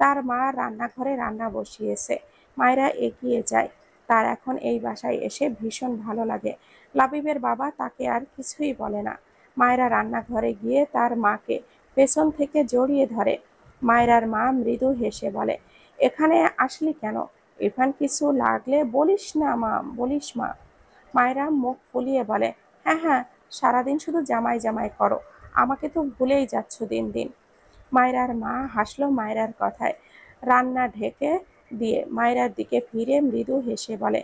তার মা রান্নাঘরে রান্না বসিয়েছে। মায়েরা এগিয়ে যায়। তার এখন এই বাসায় এসে ভীষণ ভালো লাগে। লাবিবের বাবা তাকে আর কিছুই বলে না। মায়েরা রান্নাঘরে গিয়ে তার মাকে পেছন থেকে জড়িয়ে ধরে। মায়েরার মা মৃদু হেসে বলে, এখানে আসলি কেন? ইরফান কিছু লাগলে বলিস না মা, বলিস মা। মায়েরা মুখ ফুলিয়ে বলে, হ্যাঁ হ্যাঁ, সারাদিন শুধু জামাই জামাই করো, আমাকে তো ভুলেই যাচ্ছ দিন দিন। মায়েরার মা হাসলো মায়েরার কথায়। রান্না ঢেকে দিয়ে মায়েরার দিকে ফিরে মৃদু হেসে বলে,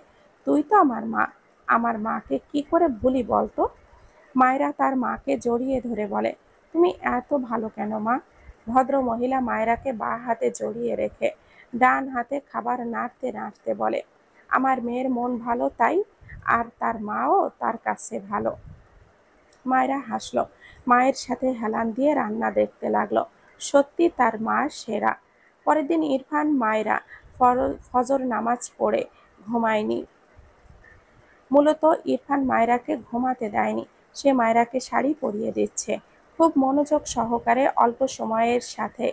তুই তো আমার মা, আমার মাকে কি করে ভুলি বলতো? মায়েরা তার মাকে জড়িয়ে ধরে বলে, তুমি এত ভালো কেন মা? ভদ্র মহিলা মায়েরাকে বাঁ হাতে জড়িয়ে রেখে ডান হাতে খাবার নাড়তে নাড়তে বলে, আমার মেয়ের মন ভালো তাই, আর তার মাও তার কাছে ভালো। মায়েরা হাসলো। মায়ের সাথে হেলান দিয়ে রান্না দেখতে লাগলো। সত্যি তার মা সেরা। পরের দিন ইরফান মায়েরা ফজর নামাজ পড়ে ঘুমায়নি। মূলত ইরফান মায়রাকে ঘুমাতে দেয়নি, সে মায়রাকে শাড়ি পরিয়ে দিচ্ছে। খুব মনোযোগ সহকারে অল্প সময়ের সাথে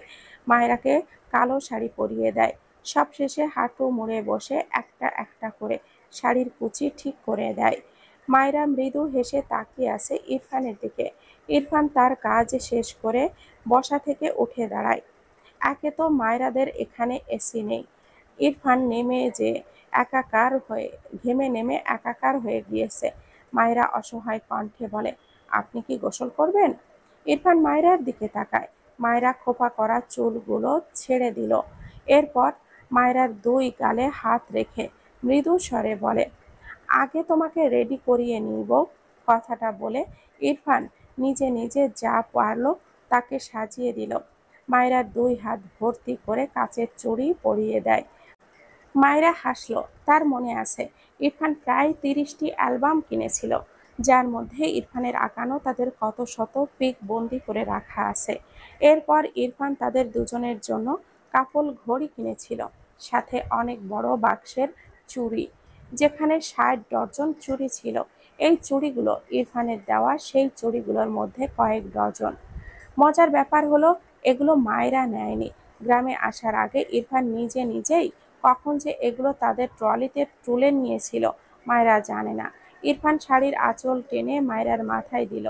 মায়রাকে কালো শাড়ি পরিয়ে দেয়। সবশেষে হাঁটু মুড়ে বসে একটা একটা করে শাড়ির কুচি ঠিক করে দেয়। মায়রা মৃদু হেসে তাকিয়ে আছে ইরফানের দিকে। ইরফান তার কাজ শেষ করে বসা থেকে উঠে দাঁড়ায়। একে তো মায়রাদের এখানে এসি নেই। ইরফান ঘেমে নেমে একাকার হয়ে গিয়েছে। মায়রা অসহায় কণ্ঠে বলে, আপনি কি গোসল করবেন? ইরফান মায়রার দিকে তাকায়। মায়রা খোপা করা চুলগুলো ছেড়ে দিল। এরপর মায়রার দুই গালে হাত রেখে মৃদু স্বরে বলে, আগে তোমাকে রেডি করিয়ে নিব। কথাটা বলে ইরফান নিজে নিজে যা পারল তাকে সাজিয়ে দিল। মায়রার দুই হাত ভর্তি করে কাচের চুড়ি পরিয়ে দেয়। মায়েরা হাসলো। তার মনে আছে ইরফান প্রায় 30টি অ্যালবাম কিনেছিল, যার মধ্যে ইরফানের আঁকানো তাদের কত শত পিক বন্দি করে রাখা আছে। এরপর ইরফান তাদের দুজনের জন্য কাপল ঘড়ি কিনেছিল, সাথে অনেক বড় বাক্সের চুড়ি, যেখানে 60 ডজন চুড়ি ছিল। এই চুড়িগুলো ইরফানের দেওয়া সেই চুড়িগুলোর মধ্যে কয়েক ডজন। মজার ব্যাপার হলো এগুলো মায়েরা নেয়নি। গ্রামে আসার আগে ইরফান নিজে নিজেই কখন যে এগুলো তাদের ট্রলিতে তুলে নিয়েছিল মায়েরা জানে না। ইরফান শাড়ির আঁচল টেনে মায়েরার মাথায় দিল।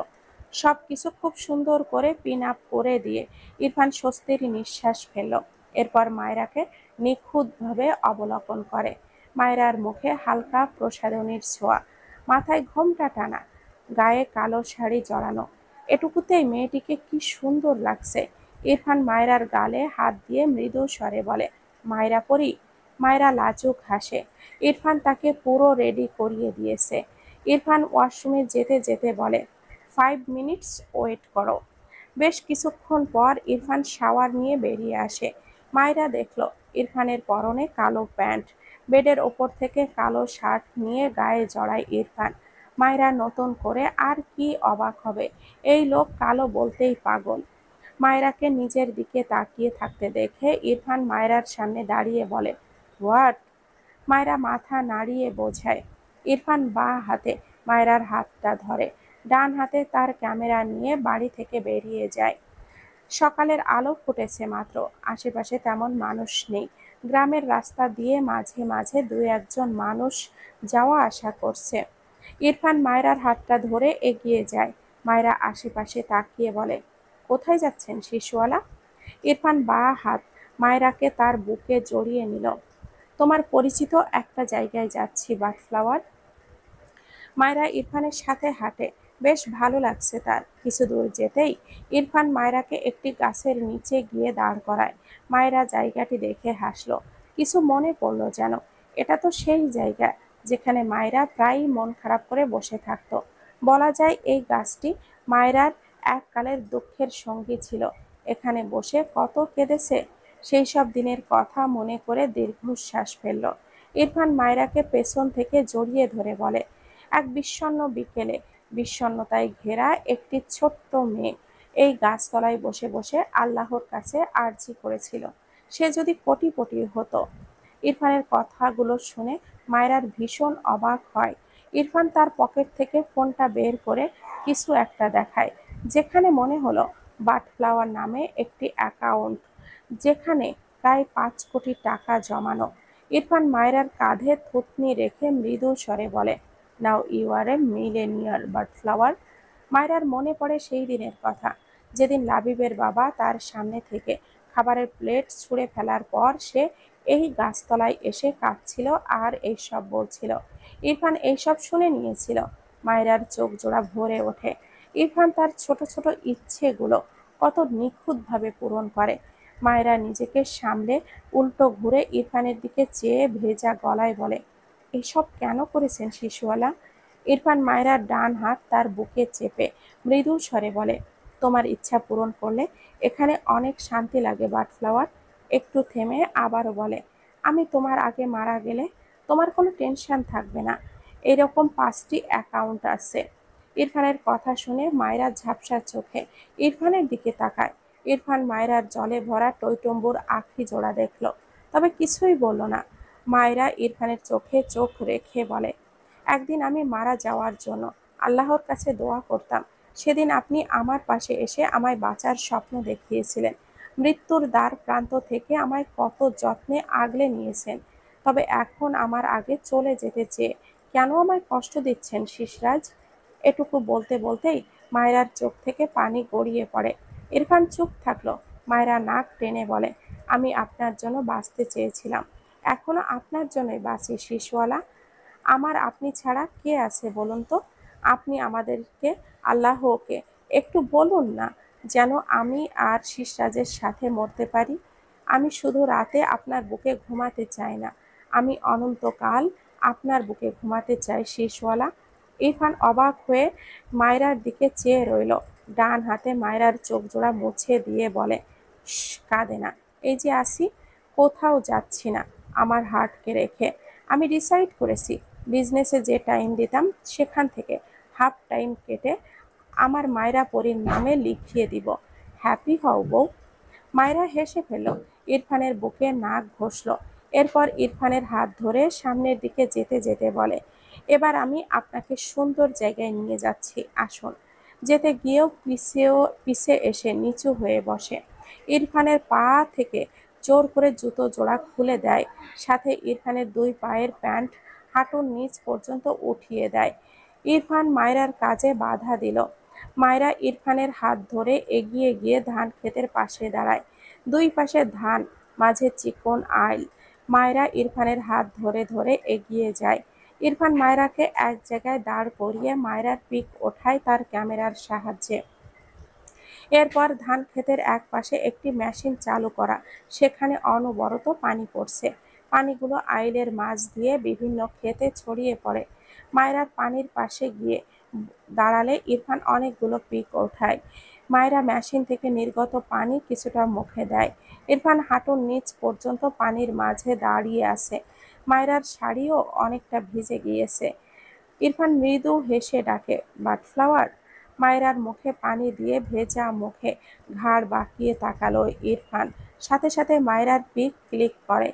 সবকিছু খুব সুন্দর করে পিন আপ করে দিয়ে ইরফান স্বস্তির নিঃশ্বাস ফেলল। এরপর মায়েরাকে নিখুঁতভাবে অবলোকন করে। মায়েরার মুখে হালকা প্রসাধনীর ছোঁয়া, মাথায় ঘোমটা টানা, গায়ে কালো শাড়ি জড়ানো। এটুকুতেই মেয়েটিকে কি সুন্দর লাগছে। ইরফান মায়রার গালে হাত দিয়ে মৃদু স্বরে বলে, মায়রা পরি। মায়রা লাজুক হাসে। ইরফান তাকে পুরো রেডি করিয়ে দিয়েছে। ইরফান ওয়াশরুমে যেতে যেতে বলে, 5 মিনিটস ওয়েট করো। বেশ কিছুক্ষণ পর ইরফান শাওয়ার নিয়ে বেরিয়ে আসে। মায়রা দেখল ইরফানের পরনে কালো প্যান্ট। বেডের ওপর থেকে কালো শার্ট নিয়ে গায়ে জড়ায় ইরফান। মায়রা নতুন করে আর কি অবাক হবে, এই লোক কালো বলতেই পাগল। মায়রাকে নিজের দিকে তাকিয়ে থাকতে দেখে ইরফান মায়রার সামনে দাঁড়িয়ে বলে, হোয়াট? মায়রা মাথা নাড়িয়ে বোঝায়। ইরফান বাঁ হাতে মায়রার হাতটা ধরে, ডান হাতে তার ক্যামেরা নিয়ে বাড়ি থেকে বেরিয়ে যায়। সকালের আলো ফুটেছে মাত্র, আশেপাশে তেমন মানুষ নেই। গ্রামের রাস্তা দিয়ে মাঝে মাঝে দুই একজন মানুষ যাওয়া আসা করছে। ইরফান মায়রার হাতটা ধরে এগিয়ে যায়। মায়রা আশেপাশে তাকিয়ে বলে, কোথায় যাচ্ছেন শিশুওয়ালা? ইরফান বাঁ হাত মায়রাকে তার বুকে জড়িয়ে নিল। তোমার পরিচিত একটা জায়গায় যাচ্ছি বাটফ্লাওয়ার। মায়রা ইরফানের সাথে হাঁটে, বেশ ভালো লাগছে তার। কিছু দূর যেতেই ইরফান মায়রাকে একটি গাছের নিচে গিয়ে দাঁড় করায়। মায়রা জায়গাটি দেখে হাসলো। কিছু মনে পড়ল যেন। এটা তো সেই জায়গা যেখানে মায়েরা প্রায়ই মন খারাপ করে বসে থাকতো। বলা যায় এই গাছটি মায়েরার এককালের দুঃখের সঙ্গী ছিল। এখানে বসে কত কেঁদেছে। সেই সব দিনের কথা মনে করে দীর্ঘশ্বাস ফেলল। ইরফান মায়রাকে পেছন থেকে জড়িয়ে ধরে বলে, এক বিষণ্ণ বিকেলে বিষণ্ণতায় ঘেরা একটি ছোট্ট মেয়ে এই গাছতলায় বসে বসে আল্লাহর কাছে আরজি করেছিল সে যদি কোটিপতি হতো। ইরফানের কথাগুলো শুনে মায়রার ভীষণ অবাক হয়। ইরফান তার পকেট থেকে ফোনটা বের করে কিছু একটা দেখায়, যেখানে মনে হলো বাটফ্লাওয়ার নামে একটি অ্যাকাউন্ট, যেখানে প্রায় 5 কোটি টাকা জমানো। ইরফান মায়রার কাঁধে থুতনি রেখে মৃদু স্বরে বলে, now you R A millionaire বাটফ্লাওয়ার। মায়রার মনে পড়ে সেই দিনের কথা, যেদিন লাবিবের বাবা তার সামনে থেকে খাবারের প্লেট ছুঁড়ে ফেলার পর সে এই গাছতলায় এসে কাঁদছিল আর এইসব বলছিল। ইরফান এইসব শুনে নিয়েছিল। মায়রার চোখ জোড়া ভরে ওঠে। ইরফান তার ছোট ছোট ইচ্ছেগুলো কত নিখুঁতভাবে পূরণ করে। মায়রা নিজেকে সামলে উল্টো ঘুরে ইরফানের দিকে চেয়ে ভেজা গলায় বলে, এসব কেন করেছেন শিশুওয়ালা? ইরফান মায়রার ডান হাত তার বুকে চেপে মৃদু স্বরে বলে, তোমার ইচ্ছা পূরণ করলে এখানে অনেক শান্তি লাগে বাটফ্লাওয়ার। একটু থেমে আবারও বলে, আমি তোমার আগে মারা গেলে তোমার কোনো টেনশন থাকবে না। এরকম 5টি অ্যাকাউন্ট আছে। ইরফানের কথা শুনে মায়রা ঝাপসা চোখে ইরফানের দিকে তাকায়। ইরফান মায়রার জলে ভরা টইটম্বুর আঁখি জোড়া দেখল, তবে কিছুই বলল না। মায়রা ইরফানের চোখে চোখ রেখে বলে, একদিন আমি মারা যাওয়ার জন্য আল্লাহর কাছে দোয়া করতাম। সেদিন আপনি আমার পাশে এসে আমায় বাঁচার স্বপ্ন দেখিয়েছিলেন। মৃত্যুর দ্বার প্রান্ত থেকে আমায় কত যত্নে আগলে নিয়েছেন। তবে এখন আমার আগে চলে যেতে চেয়ে কেন আমায় কষ্ট দিচ্ছেন শিশরাজ? এটুকু বলতে বলতেই মায়রার চোখ থেকে পানি গড়িয়ে পড়ে। ইরফান চুপ থাকলো। মায়রা নাক টেনে বলে, আমি আপনার জন্য বাঁচতে চেয়েছিলাম, এখনো আপনার জন্যই বাঁচি শিশওয়ালা। আমার আপনি ছাড়া কে আছে বলুন তো? আপনি আমাদেরকে, আল্লাহকে একটু বলুন না, যেন আমি আর শিশরাজের সাথে মরতে পারি। আমি শুধু রাতে আপনার বুকে ঘুমাতে চাই না, আমি অনন্তকাল আপনার বুকে ঘুমাতে চাই শিশওয়ালা। ইরফান অবাক হয়ে মায়রার দিকে চেয়ে রইল। ডান হাতে মায়রার চোখ জোড়া মুছে দিয়ে বলে, কাঁদে না, এই যে আসি, কোথাও যাচ্ছি না আমার হার্টকে রেখে। আমি ডিসাইড করেছি বিজনেসে যে টাইম দিতাম সেখান থেকে হাফ টাইম কেটে আমার মায়রা পরীর নামে লিখিয়ে দিব। হ্যাপি হও বউ। মায়রা হেসে ফেলল, ইরফানের বুকে নাক ঘষল। এরপর ইরফানের হাত ধরে সামনের দিকে যেতে যেতে বলে, এবার আমি আপনাকে সুন্দর জায়গায় নিয়ে যাচ্ছি, আসুন। যেতে গিয়েও পিছে এসে নিচু হয়ে বসে। ইরফানের পা থেকে জোর করে জুতো জোড়া খুলে দেয়, সাথে ইরফানের 2 পায়ের প্যান্ট হাঁটুর নিচ পর্যন্ত উঠিয়ে দেয়। ইরফান মায়রার কাজে বাধা দিল। মায়রা ইরফানের হাত ধরে এগিয়ে গিয়ে ধান ক্ষেতের পাশে দাঁড়ায়। দুই পাশে ধান, মাঝে চিকন আইল। মায়রা ইরফানের হাত ধরে ধরে এগিয়ে যায়। ইরফান মায়রাকে এক জায়গায় দাঁড় করিয়ে মায়রার পিক ওঠায় তার ক্যামেরার সাহায্যে। এরপর ধান ক্ষেতের এক পাশে একটি মেশিন চালু করা, সেখানে অনবরত পানি পড়ছে। পানিগুলো আইলের মাছ দিয়ে বিভিন্ন ক্ষেতে ছড়িয়ে পড়ে। মায়রার পানির পাশে গিয়ে দাঁড়ালে ইরফান অনেকগুলো পিক ওঠায়। মায়রা মেশিন থেকে নির্গত পানি কিছুটা মুখে দেয়। ইরফান হাঁটুর নিচ পর্যন্ত পানির মাঝে দাঁড়িয়ে আছে। মায়রার শাড়িও অনেকটা ভিজে গিয়েছে। ইরফান মৃদু হেসে ডাকে, বাটফ্লাওয়ার। মায়রার মুখে পানি দিয়ে ভেজা মুখে ঘাড় বাঁকিয়ে তাকালো ইরফান। সাথে সাথে মায়রার পিক ক্লিক করে।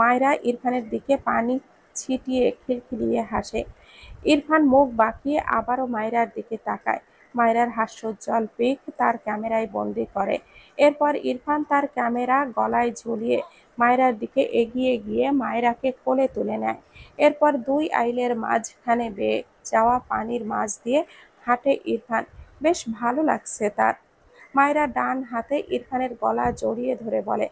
মায়রা ইরফানের দিকে পানি ছিটিয়ে খিলখিলিয়ে হাসে। ইরফান মুখ বাঁকিয়ে আবারও মায়রার দিকে তাকায়। মায়রার হাস্যোজ্জ্বল পিক তার ক্যামেরায় বন্দি করে। এরপর ইরফান তার ক্যামেরা গলায় ঝুলিয়ে মায়রার দিকে এগিয়ে গিয়ে মায়রাকে কোলে তুলে নেয়। এরপর 2 আইলের মাঝখানে বেয়ে যাওয়া পানির মাছ দিয়ে হাঁটে ইরফান। বেশ ভালো লাগছে তার। মায়রা ডান হাতে ইরফানের গলা জড়িয়ে ধরে বলে,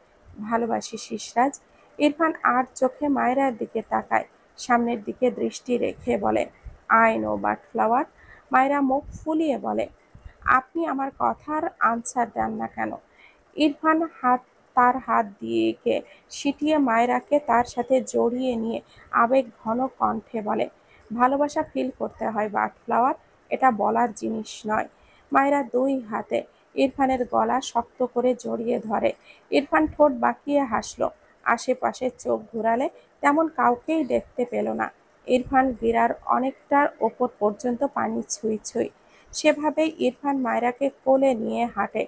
ভালোবাসি শিশরাজ। ইরফান আর চোখে মায়রার দিকে তাকায়, সামনের দিকে দৃষ্টি রেখে বলে, আই নো বাটফ্লাওয়ার। মায়রা মুখ ফুলিয়ে বলে, আপনি আমার কথার আনসার দেন না কেন? ইরফান হাত তার হাত দিয়ে সিটিয়ে মায়রাকে তার সাথে জড়িয়ে নিয়ে আবেগ ঘন কণ্ঠে বলে, ভালোবাসা ফিল করতে হয় বাটফ্লাওয়ার, এটা বলার জিনিস নয়। মায়রা দুই হাতে ইরফানের গলা শক্ত করে জড়িয়ে ধরে। ইরফান ঠোঁট বাঁকিয়ে হাসলো। আশেপাশে চোখ ঘুরালে তেমন কাউকেই দেখতে পেল না। ইরফান গিরার অনেকটার ওপর পর্যন্ত পানি ছুঁই ছুঁই। সেভাবেই ইরফান মায়রাকে কোলে নিয়ে হাঁটে।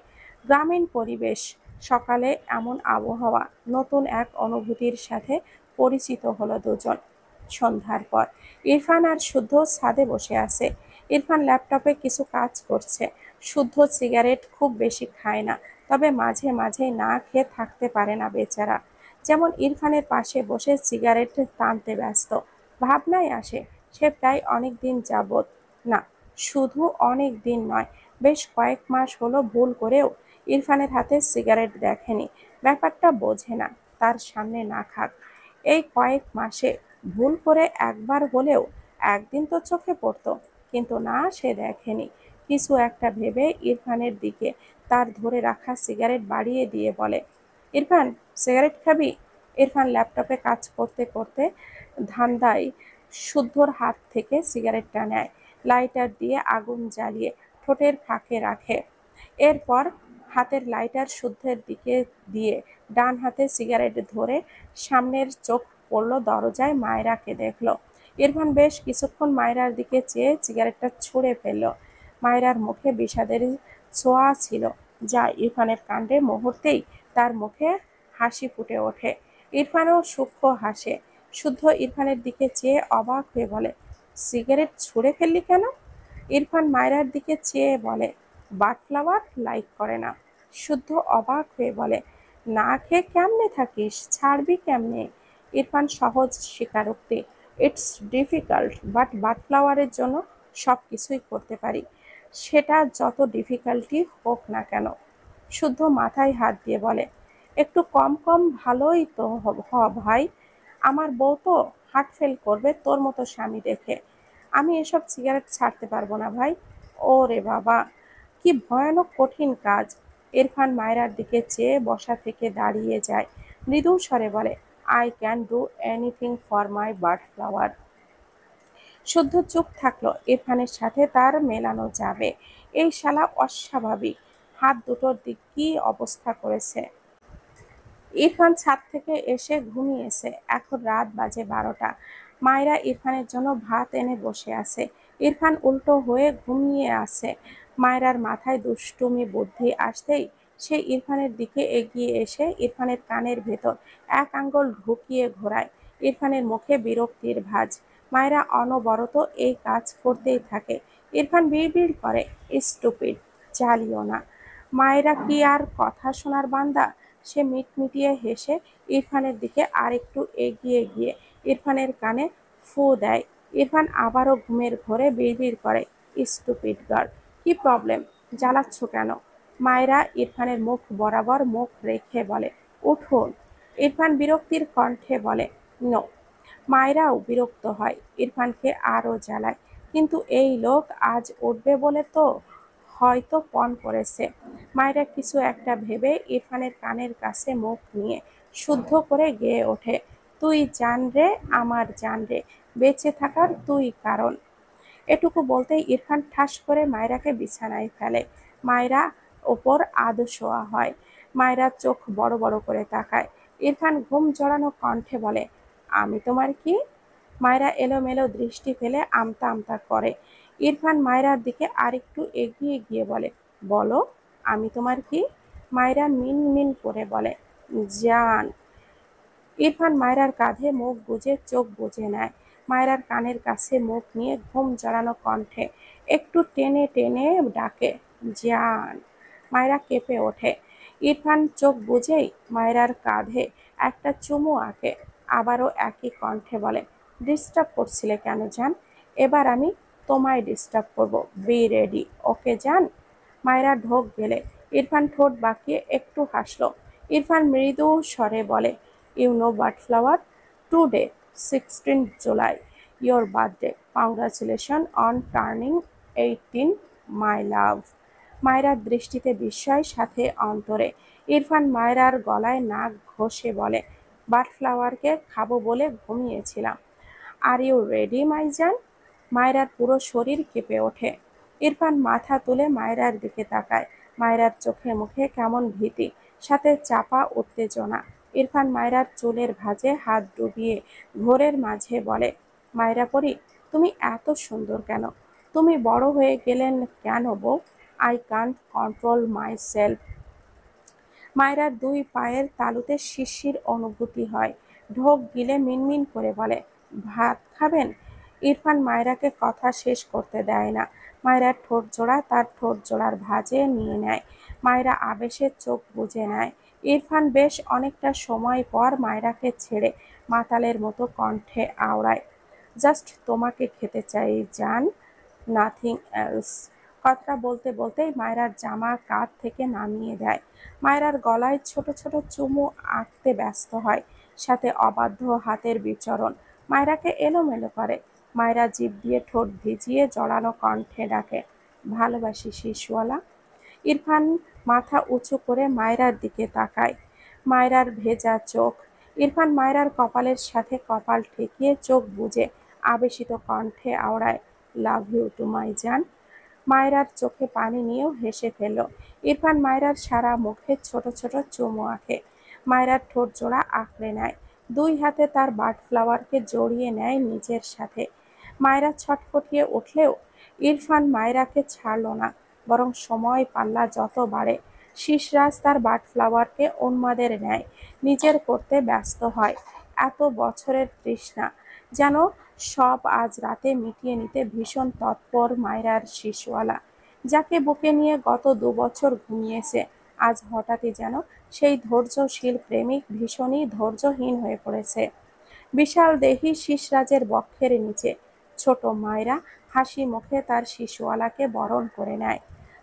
গ্রামীণ পরিবেশ, সকালে এমন আবহাওয়া, নতুন এক অনুভূতির সাথে পরিচিত হলো দুজন। সন্ধ্যার পর ইরফান আর শুদ্ধ ছাদে বসে আছে। ইরফান ল্যাপটপে কিছু কাজ করছে। শুদ্ধ সিগারেট খুব বেশি খায় না, তবে মাঝে মাঝে না খেয়ে থাকতে পারে না বেচারা। যেমন ইরফানের পাশে বসে সিগারেট টানতে ব্যস্ত। ভাবনায় আসে সে প্রায় অনেক দিন যাবৎ, না শুধু অনেক দিন নয়, বেশ কয়েক মাস হলো ভুল করেও ইরফানের হাতে সিগারেট দেখেনি। ব্যাপারটা বোঝে না, তার সামনে না খাক। এই কয়েক মাসে ভুল করে একবার হলেও একদিন তো চোখে পড়তো, কিন্তু না, সে দেখেনি। কিছু একটা ভেবে ইরফানের দিকে তার ধরে রাখা সিগারেট বাড়িয়ে দিয়ে বলে, ইরফান, সিগারেট খাবি? ইরফান ল্যাপটপে কাজ করতে করতে ধান্দায় শুদ্ধর হাত থেকে সিগারেটটা নেয়। লাইটার দিয়ে আগুন জ্বালিয়ে ঠোঁটের ফাঁকে রাখে। এরপর হাতের লাইটার শুদ্ধের দিকে দিয়ে ডান হাতে সিগারেট ধরে সামনের চোখ পড়ল দরজায়, মায়রাকে দেখল। ইরফান বেশ কিছুক্ষণ মায়রার দিকে চেয়ে সিগারেটটা ছুঁড়ে ফেলল। মায়রার মুখে বিষাদের ছোঁয়া ছিল, যা ইরফানের কাণ্ডে মুহূর্তেই তার মুখে হাসি ফুটে ওঠে। ইরফানও সূক্ষ্ম হাসে। শুদ্ধ ইরফানের দিকে চেয়ে অবাক হয়ে বলে, সিগারেট ছুঁড়ে ফেললি কেন? ইরফান মায়রার দিকে চেয়ে বলে, বাটফ্লাওয়ার লাইক করে না। শুদ্ধ অবাক হয়ে বলে, না খেয়ে কেমনে থাকিস, ছাড়বি কেমনে? ইরফান সহজ স্বীকারোক্তি, ইটস ডিফিকাল্ট, বাট বাটফ্লাওয়ারের জন্য সব কিছুই করতে পারি, সেটা যত ডিফিকাল্টি হোক না কেন। শুদ্ধ মাথায় হাত দিয়ে বলে, একটু কম কম ভালোই তো ভাই, আমার বউ তো হার্ট ফেল করবে তোর মতো স্বামী দেখে। আমি এসব সিগারেট ছাড়তে পারবো না ভাই। ওরে বাবা, কি ভয়ানক কঠিন কাজ। ইরফান মায়রার দিকে চেয়ে বসা থেকে দাঁড়িয়ে যায়। মৃদু স্বরে বলে, I can do anything for my butterflower. শুদ্ধ চুপ থাকলো। ইরফানের সাথে তার মেলানো যাবে? এই শালা অস্বাভাবিক, হাত দুটোর দিক কি অবস্থা করেছে। ইরফান ছাদ থেকে এসে ঘুমিয়েছে। এখন রাত বাজে 12টা। মায়রা ইরফানের জন্য ভাত এনে বসে আছে। ইরফান উল্টো হয়ে ঘুমিয়ে আছে। মায়রার মাথায় দুষ্টুমি বুদ্ধি আসতেই সে ইরফানের দিকে এগিয়ে এসে ইরফানের কানের ভেতর এক আঙ্গুল ঢুকিয়ে ঘোরায়। ইরফানের মুখে বিরক্তির ভাঁজ। মায়রা অনবরত এই কাজ করতেই থাকে। ইরফান বিড়বিড় করে, স্টুপিড, জ্বালিও না। মায়রা কি আর কথা শোনার বান্দা? সে মিটমিটিয়ে হেসে ইরফানের দিকে আরেকটু এগিয়ে গিয়ে ইরফানের কানে ফু দেয়। ইরফান আবারও ঘুমের ঘোরে বিড়বিড় করে, স্টুপিড গার্ল, কি প্রবলেম, জ্বালাচ্ছ কেন? মায়রা ইরফানের মুখ বরাবর মুখ রেখে বলে, উঠুন। ইরফান বিরক্তির কণ্ঠে বলে, নো। মায়রাও বিরক্ত হয়, ইরফানকে আরও জ্বালায়, কিন্তু এই লোক আজ উঠবে বলে তো হয়তো পণ করেছে। মায়রা কিছু একটা ভেবে ইরফানের কানের কাছে মুখ নিয়ে শুদ্ধ করে গেয়ে ওঠে, তুই জান রে আমার জান রে, বেঁচে থাকার তুই কারণ। এটুকু বলতেই ইরফান ঠাস করে মায়রাকে বিছানায় ফেলে। মায়রা ওপর আধ শোয়া হয়। মায়রা চোখ বড় বড় করে তাকায়। ইরফান ঘুম জড়ানো কণ্ঠে বলে, আমি তোমার কি? মায়রা এলোমেলো দৃষ্টি ফেলে আমতা আমতা করে। ইরফান মায়রার দিকে আরেকটু এগিয়ে গিয়ে বলে, বলো, আমি তোমার কি? মায়রা মিন মিন করে বলে, জান। ইরফান মায়রার কাঁধে মুখ গুজে চোখ বুজে নেয়। মায়রার কানের কাছে মুখ নিয়ে ঘুম জড়ানো কণ্ঠে একটু টেনে টেনে ডাকে, জান। মায়রা কেঁপে ওঠে। ইরফান চোখ বুজেই মায়রার কাঁধে একটা চুমু আঁকে। আবারও একই কণ্ঠে বলে, ডিস্টার্ব করছিলে কেন জান? এবার আমি তোমায় ডিস্টার্ব করব, বি রেডি, ওকে জান? মায়রা ঢোক গেলে ইরফান ঠোঁট বাঁকিয়ে একটু হাসলো। ইরফান মৃদু স্বরে বলে, you know butterflower, today 16th July, your birthday. Congratulations on turning 18, my love. মায়রার দৃষ্টিতে বিস্ময়, সাথে অন্তরে। ইরফান মায়রার গলায় নাক ঘষে বলে, বাটফ্লাওয়ারকে খাবো বলে ঘুমিয়েছিলাম। আর ইউ রেডি মাইজান? মায়রার পুরো শরীর কেঁপে ওঠে। ইরফান মাথা তুলে মায়রার দিকে তাকায়। মায়রার চোখে মুখে কেমন ভীতি, সাথে চাপা উত্তেজনা। ইরফান মায়রার চুলের ভাঁজে হাত ডুবিয়ে ঘোরের মাঝে বলে, মায়রা পরি, তুমি এত সুন্দর কেন? তুমি বড় হয়ে গেলেন কেন বউ? I can't control myself. মায়রার দুই পায়ের তালুতে শিরশির অনুভূতি হয়। ঢোক গিলে মিনমিন করে বলে, ভাত খাবেন? ইরফান মায়রাকে কথা শেষ করতে দেয় না। মায়রার ঠোঁট জোড়া তার ঠোঁট জোড়ার ভাঁজে নিয়ে নেয়। মায়রা আবেশে চোখ বুজে নেয়। ইরফান বেশ অনেকটা সময় পর মায়রাকে ছেড়ে মাতালের মতো কণ্ঠে আওড়ায়, জাস্ট তোমাকে খেতে চাই জান, নাথিং এলস। কথাটা বলতে বলতেই মায়রার জামা কাঁধ থেকে নামিয়ে দেয়। মায়রার গলায় ছোট ছোট চুমু আঁকতে ব্যস্ত হয়, সাথে অবাধ্য হাতের বিচরণ। মায়রাকে এলোমেলো করে। মায়রা জিভ দিয়ে ঠোঁট ভিজিয়ে জড়ানো কণ্ঠে ডাকে, ভালোবাসি শিশুয়ালা। ইরফান মাথা উঁচু করে মায়রার দিকে তাকায়। মায়রার ভেজা চোখ। ইরফান মায়রার কপালের সাথে কপাল ঠেকিয়ে চোখ বুজে আবেশিত কণ্ঠে আওড়ায়, লাভ ইউ টু মাই জান। মায়রার চোখে পানি নিয়েও হেসে ফেলল। ইরফান মায়রার সারা মুখে ছোট ছোট চুমু আঁকে। মায়রার ঠোঁট জোড়া আঁকড়ে নেয়। দুই হাতে তার বাটফ্লাওয়ারকে জড়িয়ে নেয় নিজের সাথে। মায়রা ছটফটিয়ে উঠলেও ইরফান মায়রাকে ছাড়ল না, বরং সময় পাল্লা যত বাড়ে শিশরাজ তার বাটফ্লাওয়ারকে উন্মাদের ন্যায় নিজের করতে ব্যস্ত হয়। এত বছরের তৃষ্ণা যেন সব আজ রাতে মিটিয়ে নিতে ভীষণ তৎপর মায়রার শিশুয়ালা, যাকে বুকে নিয়ে গত 2 বছর ঘুমিয়েছে। আজ হঠাৎই যেন সেই ধৈর্যশীল প্রেমিক ভীষণই ধৈর্যহীন হয়ে পড়েছে। বিশাল দেহী শিশরাজের বক্ষের নিচে ছোট মায়রা হাসি মুখে তার শিশুয়ালাকে বরণ করে নেয়।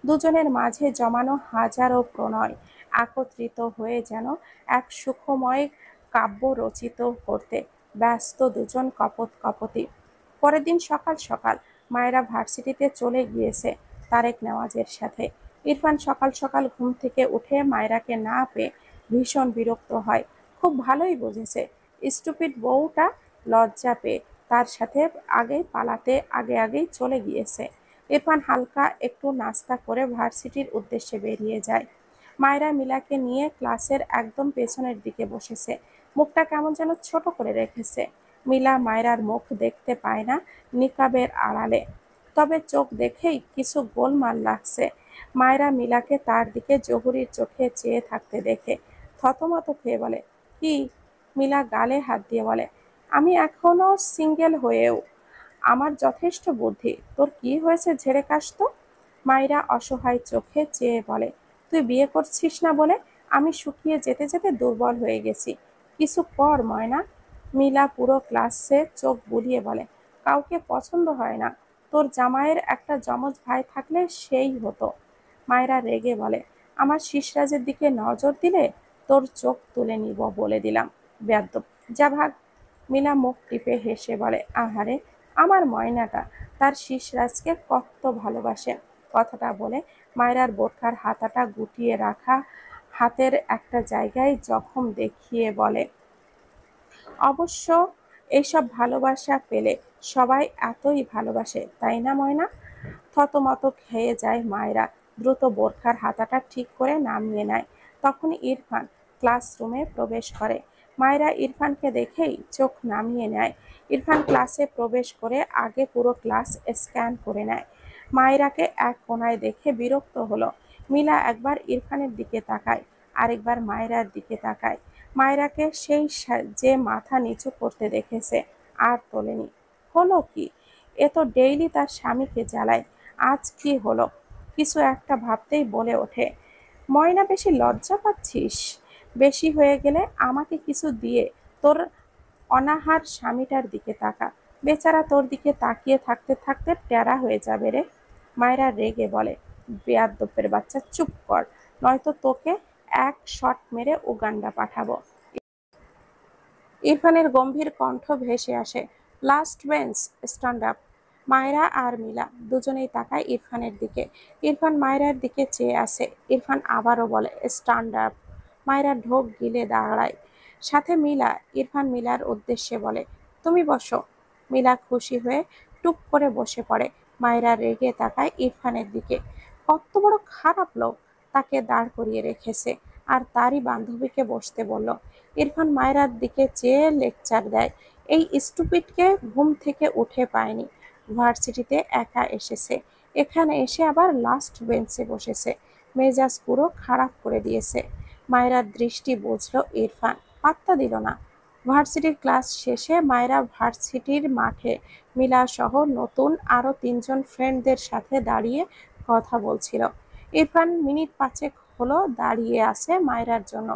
দুজনের মাঝে জমানো হাজারো প্রণয় একত্রিত হয়ে যেন এক সুখময় কাব্য রচিত করতে ব্যস্ত দুজন কপোত-কপোতি। পরের দিন সকাল সকাল মায়েরা ভার্সিটিতে চলে গিয়েছে তারেক নেওয়াজের সাথে। ইরফান সকাল সকাল ঘুম থেকে উঠে মায়রাকে না পেয়ে ভীষণ বিরক্ত হয়। খুব ভালোই বুঝেছে, স্টুপিড বউটা লজ্জা পেয়ে তার সাথে আগেই চলে গিয়েছে। ইরফান হালকা একটু নাস্তা করে ভার্সিটির উদ্দেশ্যে বেরিয়ে যায়। মায়রা মিলাকে নিয়ে ক্লাসের একদম পেছনের দিকে বসেছে। মুখটা কেমন যেন ছোট করে রেখেছে। মিলা মায়রার মুখ দেখতে পায় না নিকাবের আড়ালে, তবে চোখ দেখেই কিছু গোলমাল লাগছে। মায়রা মিলাকে তার দিকে জহুরির চোখে চেয়ে থাকতে দেখে থতমত খেয়ে বলে, কি? মিলা গালে হাত দিয়ে বলে, আমি এখনো সিঙ্গেল হয়েও আমার যথেষ্ট বুদ্ধি, তোর কি হয়েছে ঝেড়ে কাশ তো। মায়রা অসহায় চোখে চেয়ে বলে, তুই বিয়ে করছিস না বলে আমি শুকিয়ে যেতে যেতে দুর্বল হয়ে গেছি, কিছু কর ময়না। মিলা পুরো ক্লাসে চোখ বুলিয়ে বলে, কাউকে পছন্দ হয় না, তোর জামাইয়ের একটা যমজ ভাই থাকলে সেই হতো। মায়রা রেগে বলে, আমার শিশরাজের দিকে নজর দিলে তোর চোখ তুলে নিব বলে দিলাম, বেয়াদ্দপ, যা ভাগ। মিলা মুখ টিপে হেসে বলে, আহারে আমার ময়নাটা তার শিশরাজকে কত ভালোবাসে। কথাটা বলে মায়রার বোরখার হাতাটা গুটিয়ে রাখা হাতের একটা জায়গায় জখম দেখিয়ে বলে, অবশ্য এইসব ভালোবাসা পেলে সবাই এতই ভালোবাসে তাই না ময়না? থতমত খেয়ে যায় মায়রা, দ্রুত বোরখার হাতাটা ঠিক করে নামিয়ে নেয়। তখন ইরফান ক্লাসরুমে প্রবেশ করে। মায়রা ইরফানকে দেখেই চোখ নামিয়ে নেয়। ইরফান ক্লাসে প্রবেশ করে আগে পুরো ক্লাস স্ক্যান করে নেয়। মায়রাকে এক কোণায় দেখে বিরক্ত হলো। মিলা একবার ইরফানের দিকে তাকায়, আরেকবার মায়রার দিকে তাকায়। মায়রাকে সেই যে মাথা নিচু করতে দেখেছে আর তোলেনি। হলো কি? এ তো ডেইলি তার স্বামীকে জ্বালায়, আজ কি হলো? কিছু একটা ভাবতেই বলে ওঠে, ময়না বেশি লজ্জা পাচ্ছিস? বেশি হয়ে গেলে আমাকে কিছু দিয়ে তোর অনাহার স্বামীটার দিকে তাকা, বেচারা তোর দিকে তাকিয়ে থাকতে থাকতে ট্যারা হয়ে যাবে রে। মায়েরা রেগে বলে, বেয়াদ্দপের বাচ্চা চুপ কর, নয়তো তোকে এক শট মেরে উগান্ডা পাঠাবো। ইরফানের গম্ভীর কণ্ঠ ভেসে আসে, লাস্ট বেঞ্চ স্ট্যান্ড আপ। মায়রা আর মিলা দুজনেই তাকায় ইরফানের দিকে। ইরফান মায়রার দিকে চেয়ে আছে। ইরফান আবারও বলে, স্ট্যান্ড আপ। মায়রা ঢোক গিলে দাঁড়ায়। সাথে মিলা। ইরফান মিলার উদ্দেশ্যে বলে, তুমি বসো। মিলা খুশি হয়ে টুপ করে বসে পড়ে। মায়রা রেগে তাকায় ইরফানের দিকে। কত বড় খারাপ লোক, তাকে দাঁড় করিয়ে রেখেছে আর তারই বান্ধবীকে বসতে বলল। ইরফান মায়রার দিকে চেয়ে লেকচার দেয়, এই স্টুপিডকে ঘুম থেকে উঠে পায়নি, ভার্সিটিতে একা এসেছে, এখানে এসে আবার লাস্ট বেঞ্চে বসেছে, মেজাজ পুরো খারাপ করে দিয়েছে। মায়রার দৃষ্টি বুঝল ইরফান, পাত্তা দিল না। ভার্সিটির ক্লাস শেষে মায়রা ভার্সিটির মাঠে মিলা সহ নতুন আরো 3জন ফ্রেন্ডদের সাথে দাঁড়িয়ে কথা বলছিল। ইরফান মিনিট 5 হলো দাঁড়িয়ে আছে মায়রার জন্য।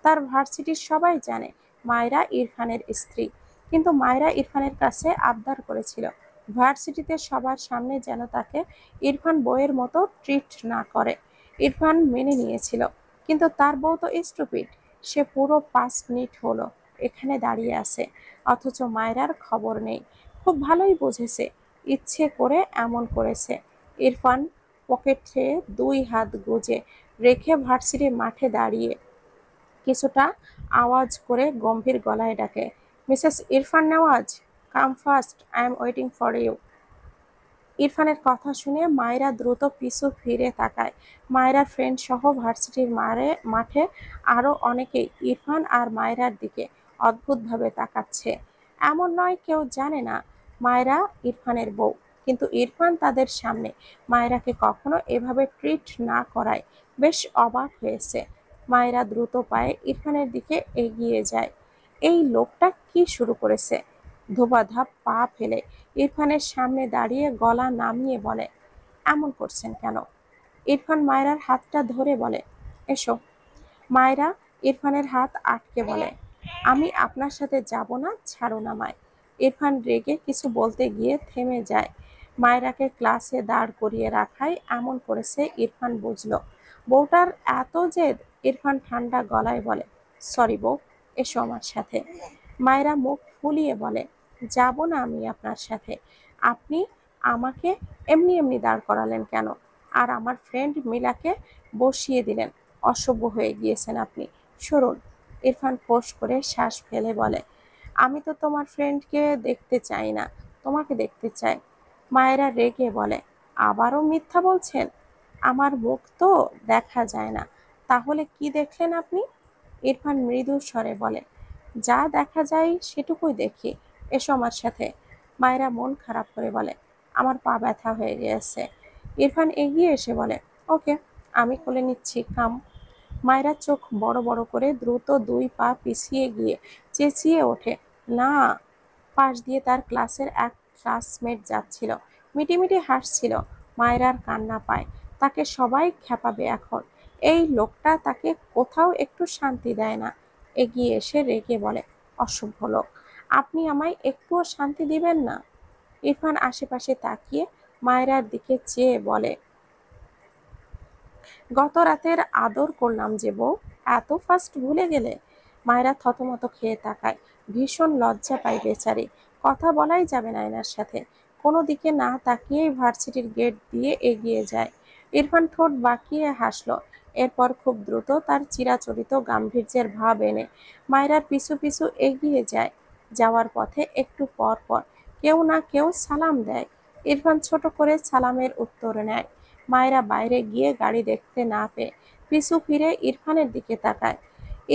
তার ভার্সিটির সবাই জানে মায়রা ইরফানের স্ত্রী, কিন্তু মায়রা ইরফানের কাছে আবদার করেছিল ভার্সিটিতে সবার সামনে যেন তাকে ইরফান বউয়ের মতো ট্রিট না করে। ইরফান মেনে নিয়েছিল, কিন্তু তার বউ তো স্টুপিড। সে পুরো 5 মিনিট হলো এখানে দাঁড়িয়ে আছে, অথচ মায়রার খবর নেই। খুব ভালোই বুঝেছে, ইচ্ছে করে এমন করেছে। ইরফান পকেটে 2 হাত গুজে রেখে ভার্সিটির মাঠে দাঁড়িয়ে কিছুটা আওয়াজ করে গম্ভীর গলায় ডাকে, Mrs Irfan Nawaz, come fast, I am waiting for you. ইরফানের কথা শুনে মায়রা দ্রুত পিছু ফিরে তাকায়। মায়রার ফ্রেন্ড সহ ভার্সিটির মাঠে আরো অনেকেই ইরফান আর মায়রার দিকে অদ্ভুতভাবে তাকাচ্ছে। এমন নয় কেউ জানে না মায়রা ইরফানের বউ, কিন্তু ইরফান তাদের সামনে মায়রাকে কখনো এভাবে ট্রিট না করায় বেশ অবাক হয়েছে। মায়রা দ্রুত পায়ে ইরফানের দিকে এগিয়ে যায়। এই লোকটা কি শুরু করেছে? ধোবাধাপ পা ফেলে ইরফানের সামনে দাঁড়িয়ে গলা নামিয়ে বলে, এমন করছেন কেন? ইরফান মায়রার হাতটা ধরে বলে, এসো। মায়রা ইরফানের হাত আটকে বলে, আমি আপনার সাথে যাব না, ছাড়ো না মায়। ইরফান রেগে কিছু বলতে গিয়ে থেমে যায়। মায়রাকে ক্লাসে দাঁড় করিয়ে রাখায় এমন করেছে ইরফান বুঝলো। বউটার এত জেদ। ইরফান ঠান্ডা গলায় বলে, সরি বউ, এসো আমার সাথে। মায়রা মুখ ফুলিয়ে বলে, যাব না আমি আপনার সাথে। আপনি আমাকে এমনি এমনি দাঁড় করালেন কেন? আর আমার ফ্রেন্ড মিলাকে বসিয়ে দিলেন। অসভ্য হয়ে গিয়েছেন আপনি, সরুন। ইরফান ফোঁস করে শ্বাস ফেলে বলে, আমি তো তোমার ফ্রেন্ডকে দেখতে চাই না, তোমাকে দেখতে চাই। মায়েরা রেগে বলে, আবারও মিথ্যা বলছেন? আমার মুখ তো দেখা যায় না, তাহলে কি দেখলেন আপনি? ইরফান মৃদু স্বরে বলে, যা দেখা যায় সেটুকুই দেখি, এসো আমার সাথে। মায়েরা মন খারাপ করে বলে, আমার পা ব্যথা হয়ে গিয়েছে। ইরফান এগিয়ে এসে বলে, ওকে, আমি কোলে নিচ্ছি, কাম। মায়েরা চোখ বড় বড় করে দ্রুত 2 পা পিছিয়ে গিয়ে চেঁচিয়ে ওঠে, না। পাশ দিয়ে তার ক্লাসের এক ক্লাসমেট যাচ্ছিল, মিটিমিটি হাসছিল। মায়েরার কান্না পায়, তাকে সবাই খেপাবে এখন। এই লোকটা তাকে কোথাও একটু শান্তি দেয় না। এগিয়ে এসে রেগে বলে, অসভ্য লোক, আপনি আমায় একটুও শান্তি দিবেন না? ইরফান আশেপাশে তাকিয়ে মায়েরার দিকে চেয়ে বলে, গত রাতের আদর করলাম যে বউ, এত ফাস্ট ভুলে গেলে? মায়েরা থতমত খেয়ে তাকায়। ভীষণ লজ্জা পায় বেচারি, কথা বলাই যাবে না এনার সাথে। কোনো দিকে না তাকিয়েই ভার্সিটির গেট দিয়ে এগিয়ে যায়। ইরফান ঠোঁট বাঁকিয়ে হাসলো। এরপর খুব দ্রুত তার চিরাচরিত গাম্ভীর্যের ভাব এনে মায়েরার পিছু পিছু এগিয়ে যায়। যাওয়ার পথে একটু পর পর কেউ না কেউ সালাম দেয়। ইরফান ছোট করে সালামের উত্তর নেয়। মায়েরা বাইরে গিয়ে গাড়ি দেখতে না পেয়ে পিছু ফিরে ইরফানের দিকে তাকায়।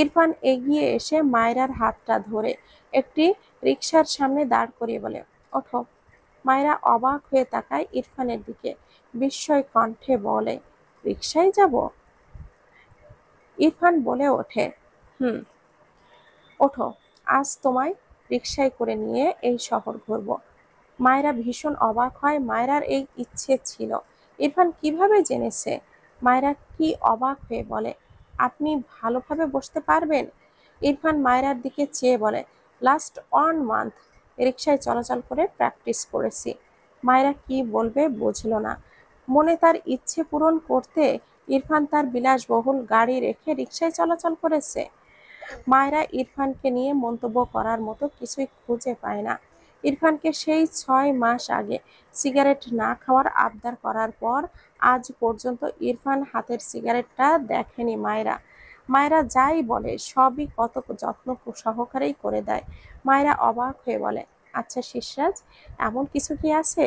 ইরফান এগিয়ে এসে মায়রার হাতটা ধরে একটি রিকশার সামনে দাঁড় করিয়ে বলে, ওঠো। মায়রা অবাক হয়ে তাকায় ইরফানের দিকে, বিস্ময় কণ্ঠে বলে, রিকশায় যাব? ইরফান বলে ওঠে, হুম, ওঠো, আজ তোমায় রিকশায় করে নিয়ে এই শহর ঘুরবো। মায়েরা ভীষণ অবাক হয়, মায়েরার এই ইচ্ছে ছিল। ইরফান কিভাবে জেনেছে? মায়েরা কি অবাক হয়ে বলে, আপনি ভালোভাবে বসতে পারবেন? ইরফান মায়েরার দিকে চেয়ে বলে, লাস্ট 1 মান্থ রিকশায় চলাচল করে প্র্যাকটিস করেছি। মায়েরা কি বলবে বুঝলো না। মনে তার ইচ্ছে পূরণ করতে ইরফান তার বিলাসবহুল গাড়ি রেখে রিকশায় চলাচল করেছে। মায়েরা ইরফানকে নিয়ে মন্তব্য করার মতো কিছুই খুঁজে পায় না। ইরফানকে সেই 6 মাস আগে সিগারেট না খাওয়ার আবদার করার পর আজ পর্যন্ত ইরফান হাতের সিগারেটটা দেখেনি মায়েরা। মায়েরা যাই বলে সবই কত যত্ন সহকারেই করে দেয়। মায়েরা অবাক হয়ে বলে, আচ্ছা শিশরাজ, এমন কিছু কি আছে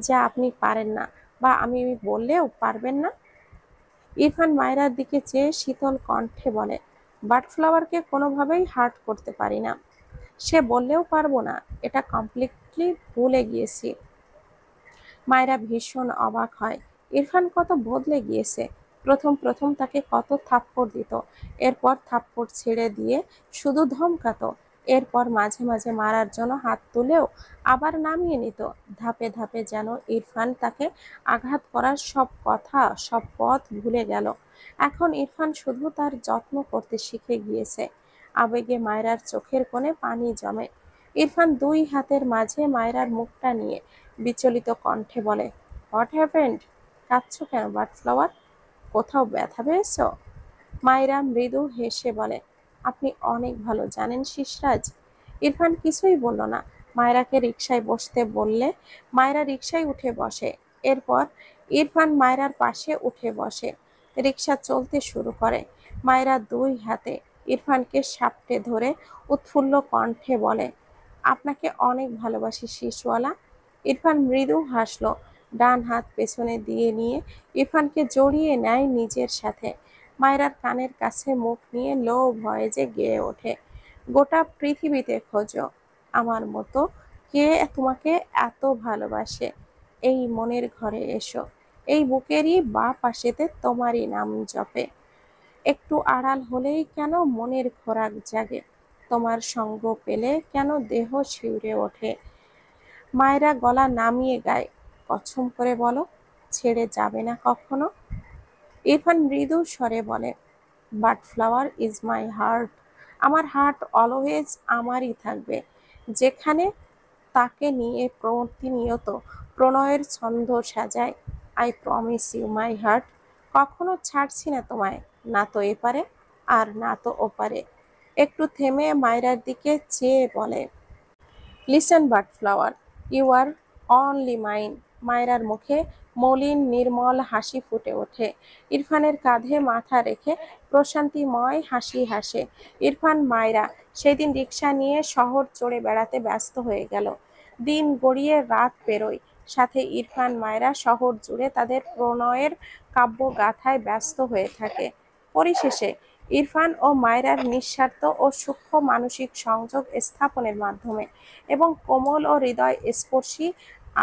যা আপনি পারেন না বা আমি বললেও পারবেন না? ইরফান মায়েরার দিকে চেয়ে শীতল কণ্ঠে বলে, বার্ডফ্লাওয়ারকে কোনোভাবেই হার্ট করতে পারি না। সে বললেও পারবো না, এটা কমপ্লিটলি ভুলে গিয়েছি। মায়েরা ভীষণ অবাক হয়। ইরফান কত বদলে গিয়েছে। প্রথম প্রথম তাকে কত থাপ্পড় দিত, এরপর থাপ্পড় ছেড়ে দিয়ে শুধু ধমকাতো, এরপর মাঝে মাঝে মারার জন্য হাত তুলেও আবার নামিয়ে নিত। ধাপে ধাপে যেন ইরফান তাকে আঘাত করার সব কথা, সব পথ ভুলে গেল। এখন ইরফান শুধু তার যত্ন করতে শিখে গিয়েছে। আবেগে মায়রার চোখের কোণে পানি জমে। ইরফান 2 হাতের মাঝে মায়রার মুখটা নিয়ে বিচলিত কণ্ঠে বলে, হোয়াট হ্যাপেন্ড? কাঁদছো কেন বার্ডফ্লাওয়ার? কোথাও ব্যথা পেয়েছ? মায়রা মৃদু হেসে বলে, আপনি অনেক ভালো জানেন শিশরাজ। ইরফান কিছুই বলল না। মায়রাকে রিকশায় বসতে বললে মায়রা রিকশায় উঠে বসে। এরপর ইরফান মায়রার পাশে উঠে বসে। রিকশা চলতে শুরু করে। মায়রা 2 হাতে ইরফানকে সাপটে ধরে উৎফুল্ল কণ্ঠে বলে, আপনাকে অনেক ভালোবাসি শিশওয়ালা। ইরফান মৃদু হাসল। ডান হাত পেছনে দিয়ে নিয়ে ইরফানকে জড়িয়ে নেয় নিজের সাথে। মায়রার কানের কাছে মুখ নিয়ে লো ভয়েসে গেয়ে ওঠে, গোটা পৃথিবীতে খোঁজো আমার মতো কে তোমাকে এত ভালোবাসে। এই মনের ঘরে এসো, এই বুকেরই বা পাশেতে তোমারই নাম জপে। একটু আড়াল হলেই কেন মনের খোরাক জাগে, তোমার সঙ্গ পেলে কেন দেহ শিউরে ওঠে। মায়েরা গলা নামিয়ে গায়, কসম করে বলো ছেড়ে যাবে না কখনো। ইরফান মৃদু স্বরে বলে, but flower is my heart. আমার হার্ট অলওয়েজ আমারই থাকবে। যেখানে তাকে নিয়ে প্রতিনিয়ত প্রণয়ের ছন্দ সাজায়। I promise you my heart, কখনো ছাড়ছি না তোমায়, না তো এপারে আর না তো ওপারে। একটু থেমে মায়রার দিকে চেয়ে বলে, listen butterflower, you are only mine. মায়রার মুখে মলিন নির্মল হাসি ফুটে ওঠে। ইরফানের কাঁধে মাথা রেখে প্রশান্তিময় হাসি হাসে। ইরফান মায়রা সেদিন রিকশা নিয়ে শহর চড়ে বেড়াতে ব্যস্ত হয়ে গেল। দিন গড়িয়ে রাত পেরোয়, সাথে ইরফান মায়রা শহর জুড়ে তাদের প্রণয়ের কাব্যগাথায় ব্যস্ত হয়ে থাকে। পরিশেষে ইরফান ও মায়রার নিঃস্বার্থ ও সূক্ষ্ম মানসিক সংযোগ স্থাপনের মাধ্যমে এবং কোমল ও হৃদয় স্পর্শী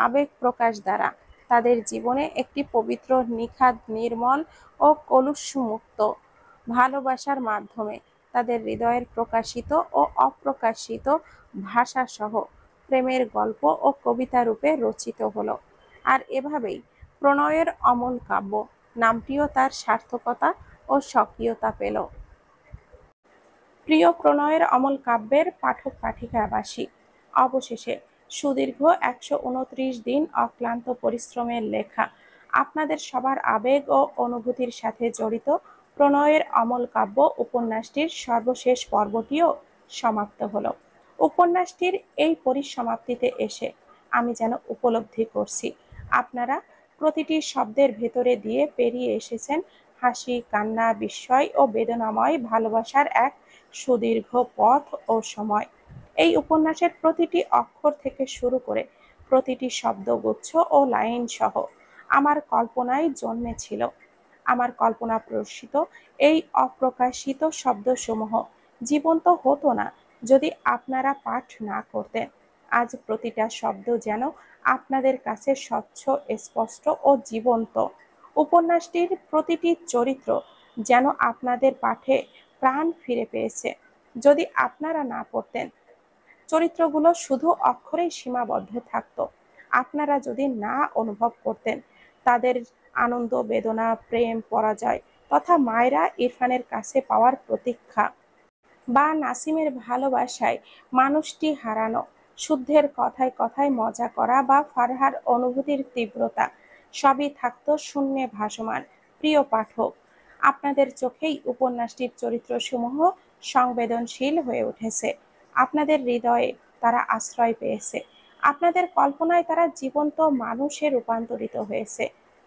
আবেগ প্রকাশ দ্বারা তাদের জীবনে একটি পবিত্র, নিখাদ, নির্মল ও কলুষমুক্ত ভালোবাসার মাধ্যমে তাদের হৃদয়ের প্রকাশিত ও অপ্রকাশিত ভাষাসহ প্রেমের গল্প ও কবিতা রূপে রচিত হলো। আর এভাবেই প্রণয়ের অমল কাব্য নামটিও তার সার্থকতা ও স্বকীয়তা পেল। প্রিয় প্রণয়ের অমল কাব্যের পাঠক পাঠিকাবাসী, অবশেষে সুদীর্ঘ 129 দিন অক্লান্ত পরিশ্রমের লেখা, আপনাদের সবার আবেগ ও অনুভূতির সাথে জড়িত প্রণয়ের অমল কাব্য উপন্যাসটির সর্বশেষ পর্বটিও সমাপ্ত হলো। উপন্যাসটির এই পরিসমাপ্তিতে এসে আমি যেন উপলব্ধি করছি, আপনারা প্রতিটি শব্দের ভেতরে দিয়ে পেরিয়ে এসেছেন হাসি, কান্না, বিস্ময় ও বেদনাময় ভালোবাসার এক সুদীর্ঘ পথ ও সময়। এই উপন্যাসের প্রতিটি অক্ষর থেকে শুরু করে প্রতিটি শব্দগুচ্ছ ও লাইন সহ আমার কল্পনায় জন্মেছিল। আমার কল্পনা প্রসূত এই অপ্রকাশিত শব্দসমূহ জীবন্ত হতো না যদি আপনারা পাঠ না করতেন। আজ প্রতিটা শব্দ যেন আপনাদের কাছে স্বচ্ছ, স্পষ্ট ও জীবন্ত। উপন্যাসটির প্রতিটি চরিত্র যেন আপনাদের পাঠে প্রাণ ফিরে পেয়েছে। যদি আপনারা না পড়তেন, চরিত্রগুলো শুধু অক্ষরেই সীমাবদ্ধ থাকতো। আপনারা যদি না অনুভব করতেন তাদের আনন্দ, বেদনা, প্রেম, পরাজয় তথা মায়রা ইরফানের কাছে পাওয়ার প্রতীক্ষা, বা নাসিমের ভালোবাসায় মানুষটি হারানো, শুদ্ধের কথায় কথায় মজা করা বা ফারহার অনুভূতির তীব্রতা, সবই থাকতো শূন্যে ভাসমান। প্রিয় পাঠক, আপনাদের চোখেই উপন্যাসটির চরিত্রসমূহ সংবেদনশীল হয়ে উঠেছে। আপনাদের হৃদয়ে তারা আশ্রয় পেয়েছে। আপনাদের কল্পনায় তারা জীবন্ত মানুষে রূপান্তরিত হয়েছে।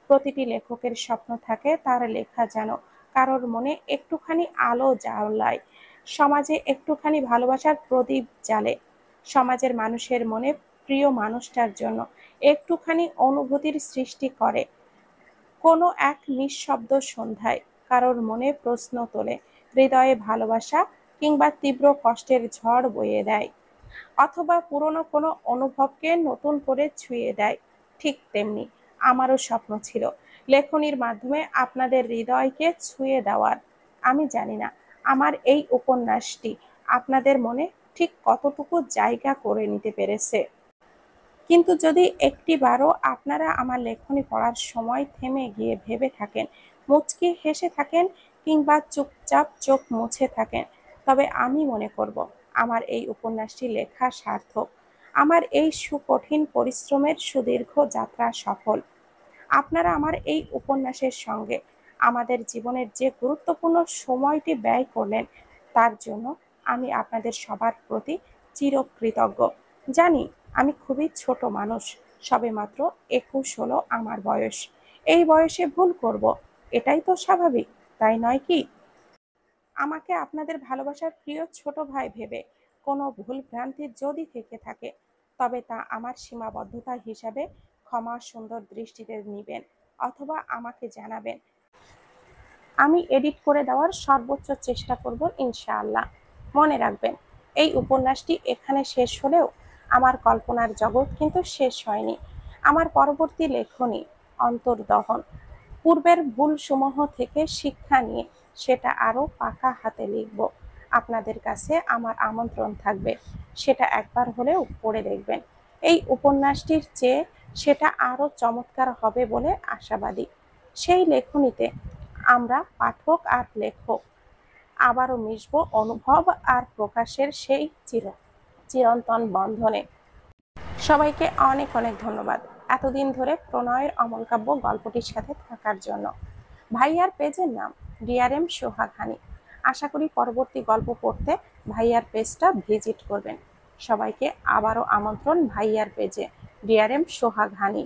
প্রতিটি লেখকের স্বপ্ন থাকে তার লেখা যেন কারোর মনে একটুখানি আলো জ্বালায়, সমাজে একটুখানি ভালোবাসার প্রদীপ জ্বালে, সমাজের মানুষের মনে প্রিয় মানুষটার জন্য একটুখানি অনুভূতির সৃষ্টি করে। কোনো এক নিঃশব্দ সন্ধ্যায় কারোর মনে প্রশ্ন তোলে, হৃদয়ে ভালোবাসা কিংবা তীব্র কষ্টের ঝড় বয়ে দেয়, অথবা পুরনো কোনো অনুভবকে নতুন করে ছুঁয়ে দেয়। ঠিক তেমনি আমারও স্বপ্ন ছিল লেখনীর মাধ্যমে আপনাদের হৃদয়কে ছুঁয়ে দেওয়ার। আমি জানি না আমার এই উপন্যাসটি আপনাদের মনে ঠিক কতটুকু জায়গা করে নিতে পেরেছে, কিন্তু যদি একটিবারও আপনারা আমার লেখনী পড়ার সময় থেমে গিয়ে ভেবে থাকেন, মুচকি হেসে থাকেন কিংবা চুপচাপ চোখ মুছে থাকেন, তবে আমি মনে করব আমার এই উপন্যাসটি লেখা সার্থক, আমার এই সুকঠিন পরিশ্রমের সুদীর্ঘ যাত্রা সফল। আপনারা আমার এই উপন্যাসের সঙ্গে আমাদের জীবনের যে গুরুত্বপূর্ণ সময়টি ব্যয় করলেন, তার জন্য আমি আপনাদের সবার প্রতি চিরকৃতজ্ঞ। জানি আমি খুবই ছোট মানুষ, সবেমাত্র 21 হলো আমার বয়স। এই বয়সে ভুল করব, এটাই তো স্বাভাবিক, তাই নয় কি? আমাকে আপনাদের ভালোবাসার প্রিয় ছোট ভাই ভেবে কোনো ভুল ভ্রান্তি যদি থেকে থাকে, তবে তা আমার সীমাবদ্ধতা হিসাবে ক্ষমা সুন্দর দৃষ্টিতে নিবেন, অথবা আমাকে জানাবেন। আমি এডিট করে দেওয়ার সর্বোচ্চ চেষ্টা করব ইনশাআল্লাহ। মনে রাখবেন, এই উপন্যাসটি এখানে শেষ হলেও আমার কল্পনার জগৎ কিন্তু শেষ হয়নি। আমার পরবর্তী লেখনী অন্তর্দহন, পূর্বের ভুলসমূহ থেকে শিক্ষা নিয়ে সেটা আরও পাকা হাতে লিখব। আপনাদের কাছে আমার আমন্ত্রণ থাকবে, সেটা একবার হলেও পড়ে দেখবেন। এই উপন্যাসটির চেয়ে সেটা আরও চমৎকার হবে বলে আশাবাদী। সেই লেখনীতে আমরা পাঠক আর লেখক আবারও মিশব অনুভব আর প্রকাশের সেই চিরন্তন বন্ধনে। সবাইকে অনেক অনেক ধন্যবাদ এতদিন ধরে প্রণয়ের অমল কাব্য গল্পটির সাথে থাকার জন্য। ভাইয়ার পেজের নাম ডিআরএম সোহাগ হানি। আশা করি পরবর্তী গল্প পড়তে ভাইয়ার পেজটা ভিজিট করবেন। সবাইকে আবারও আমন্ত্রণ ভাইয়ার পেজে ডিআরএম সোহাগ হানি।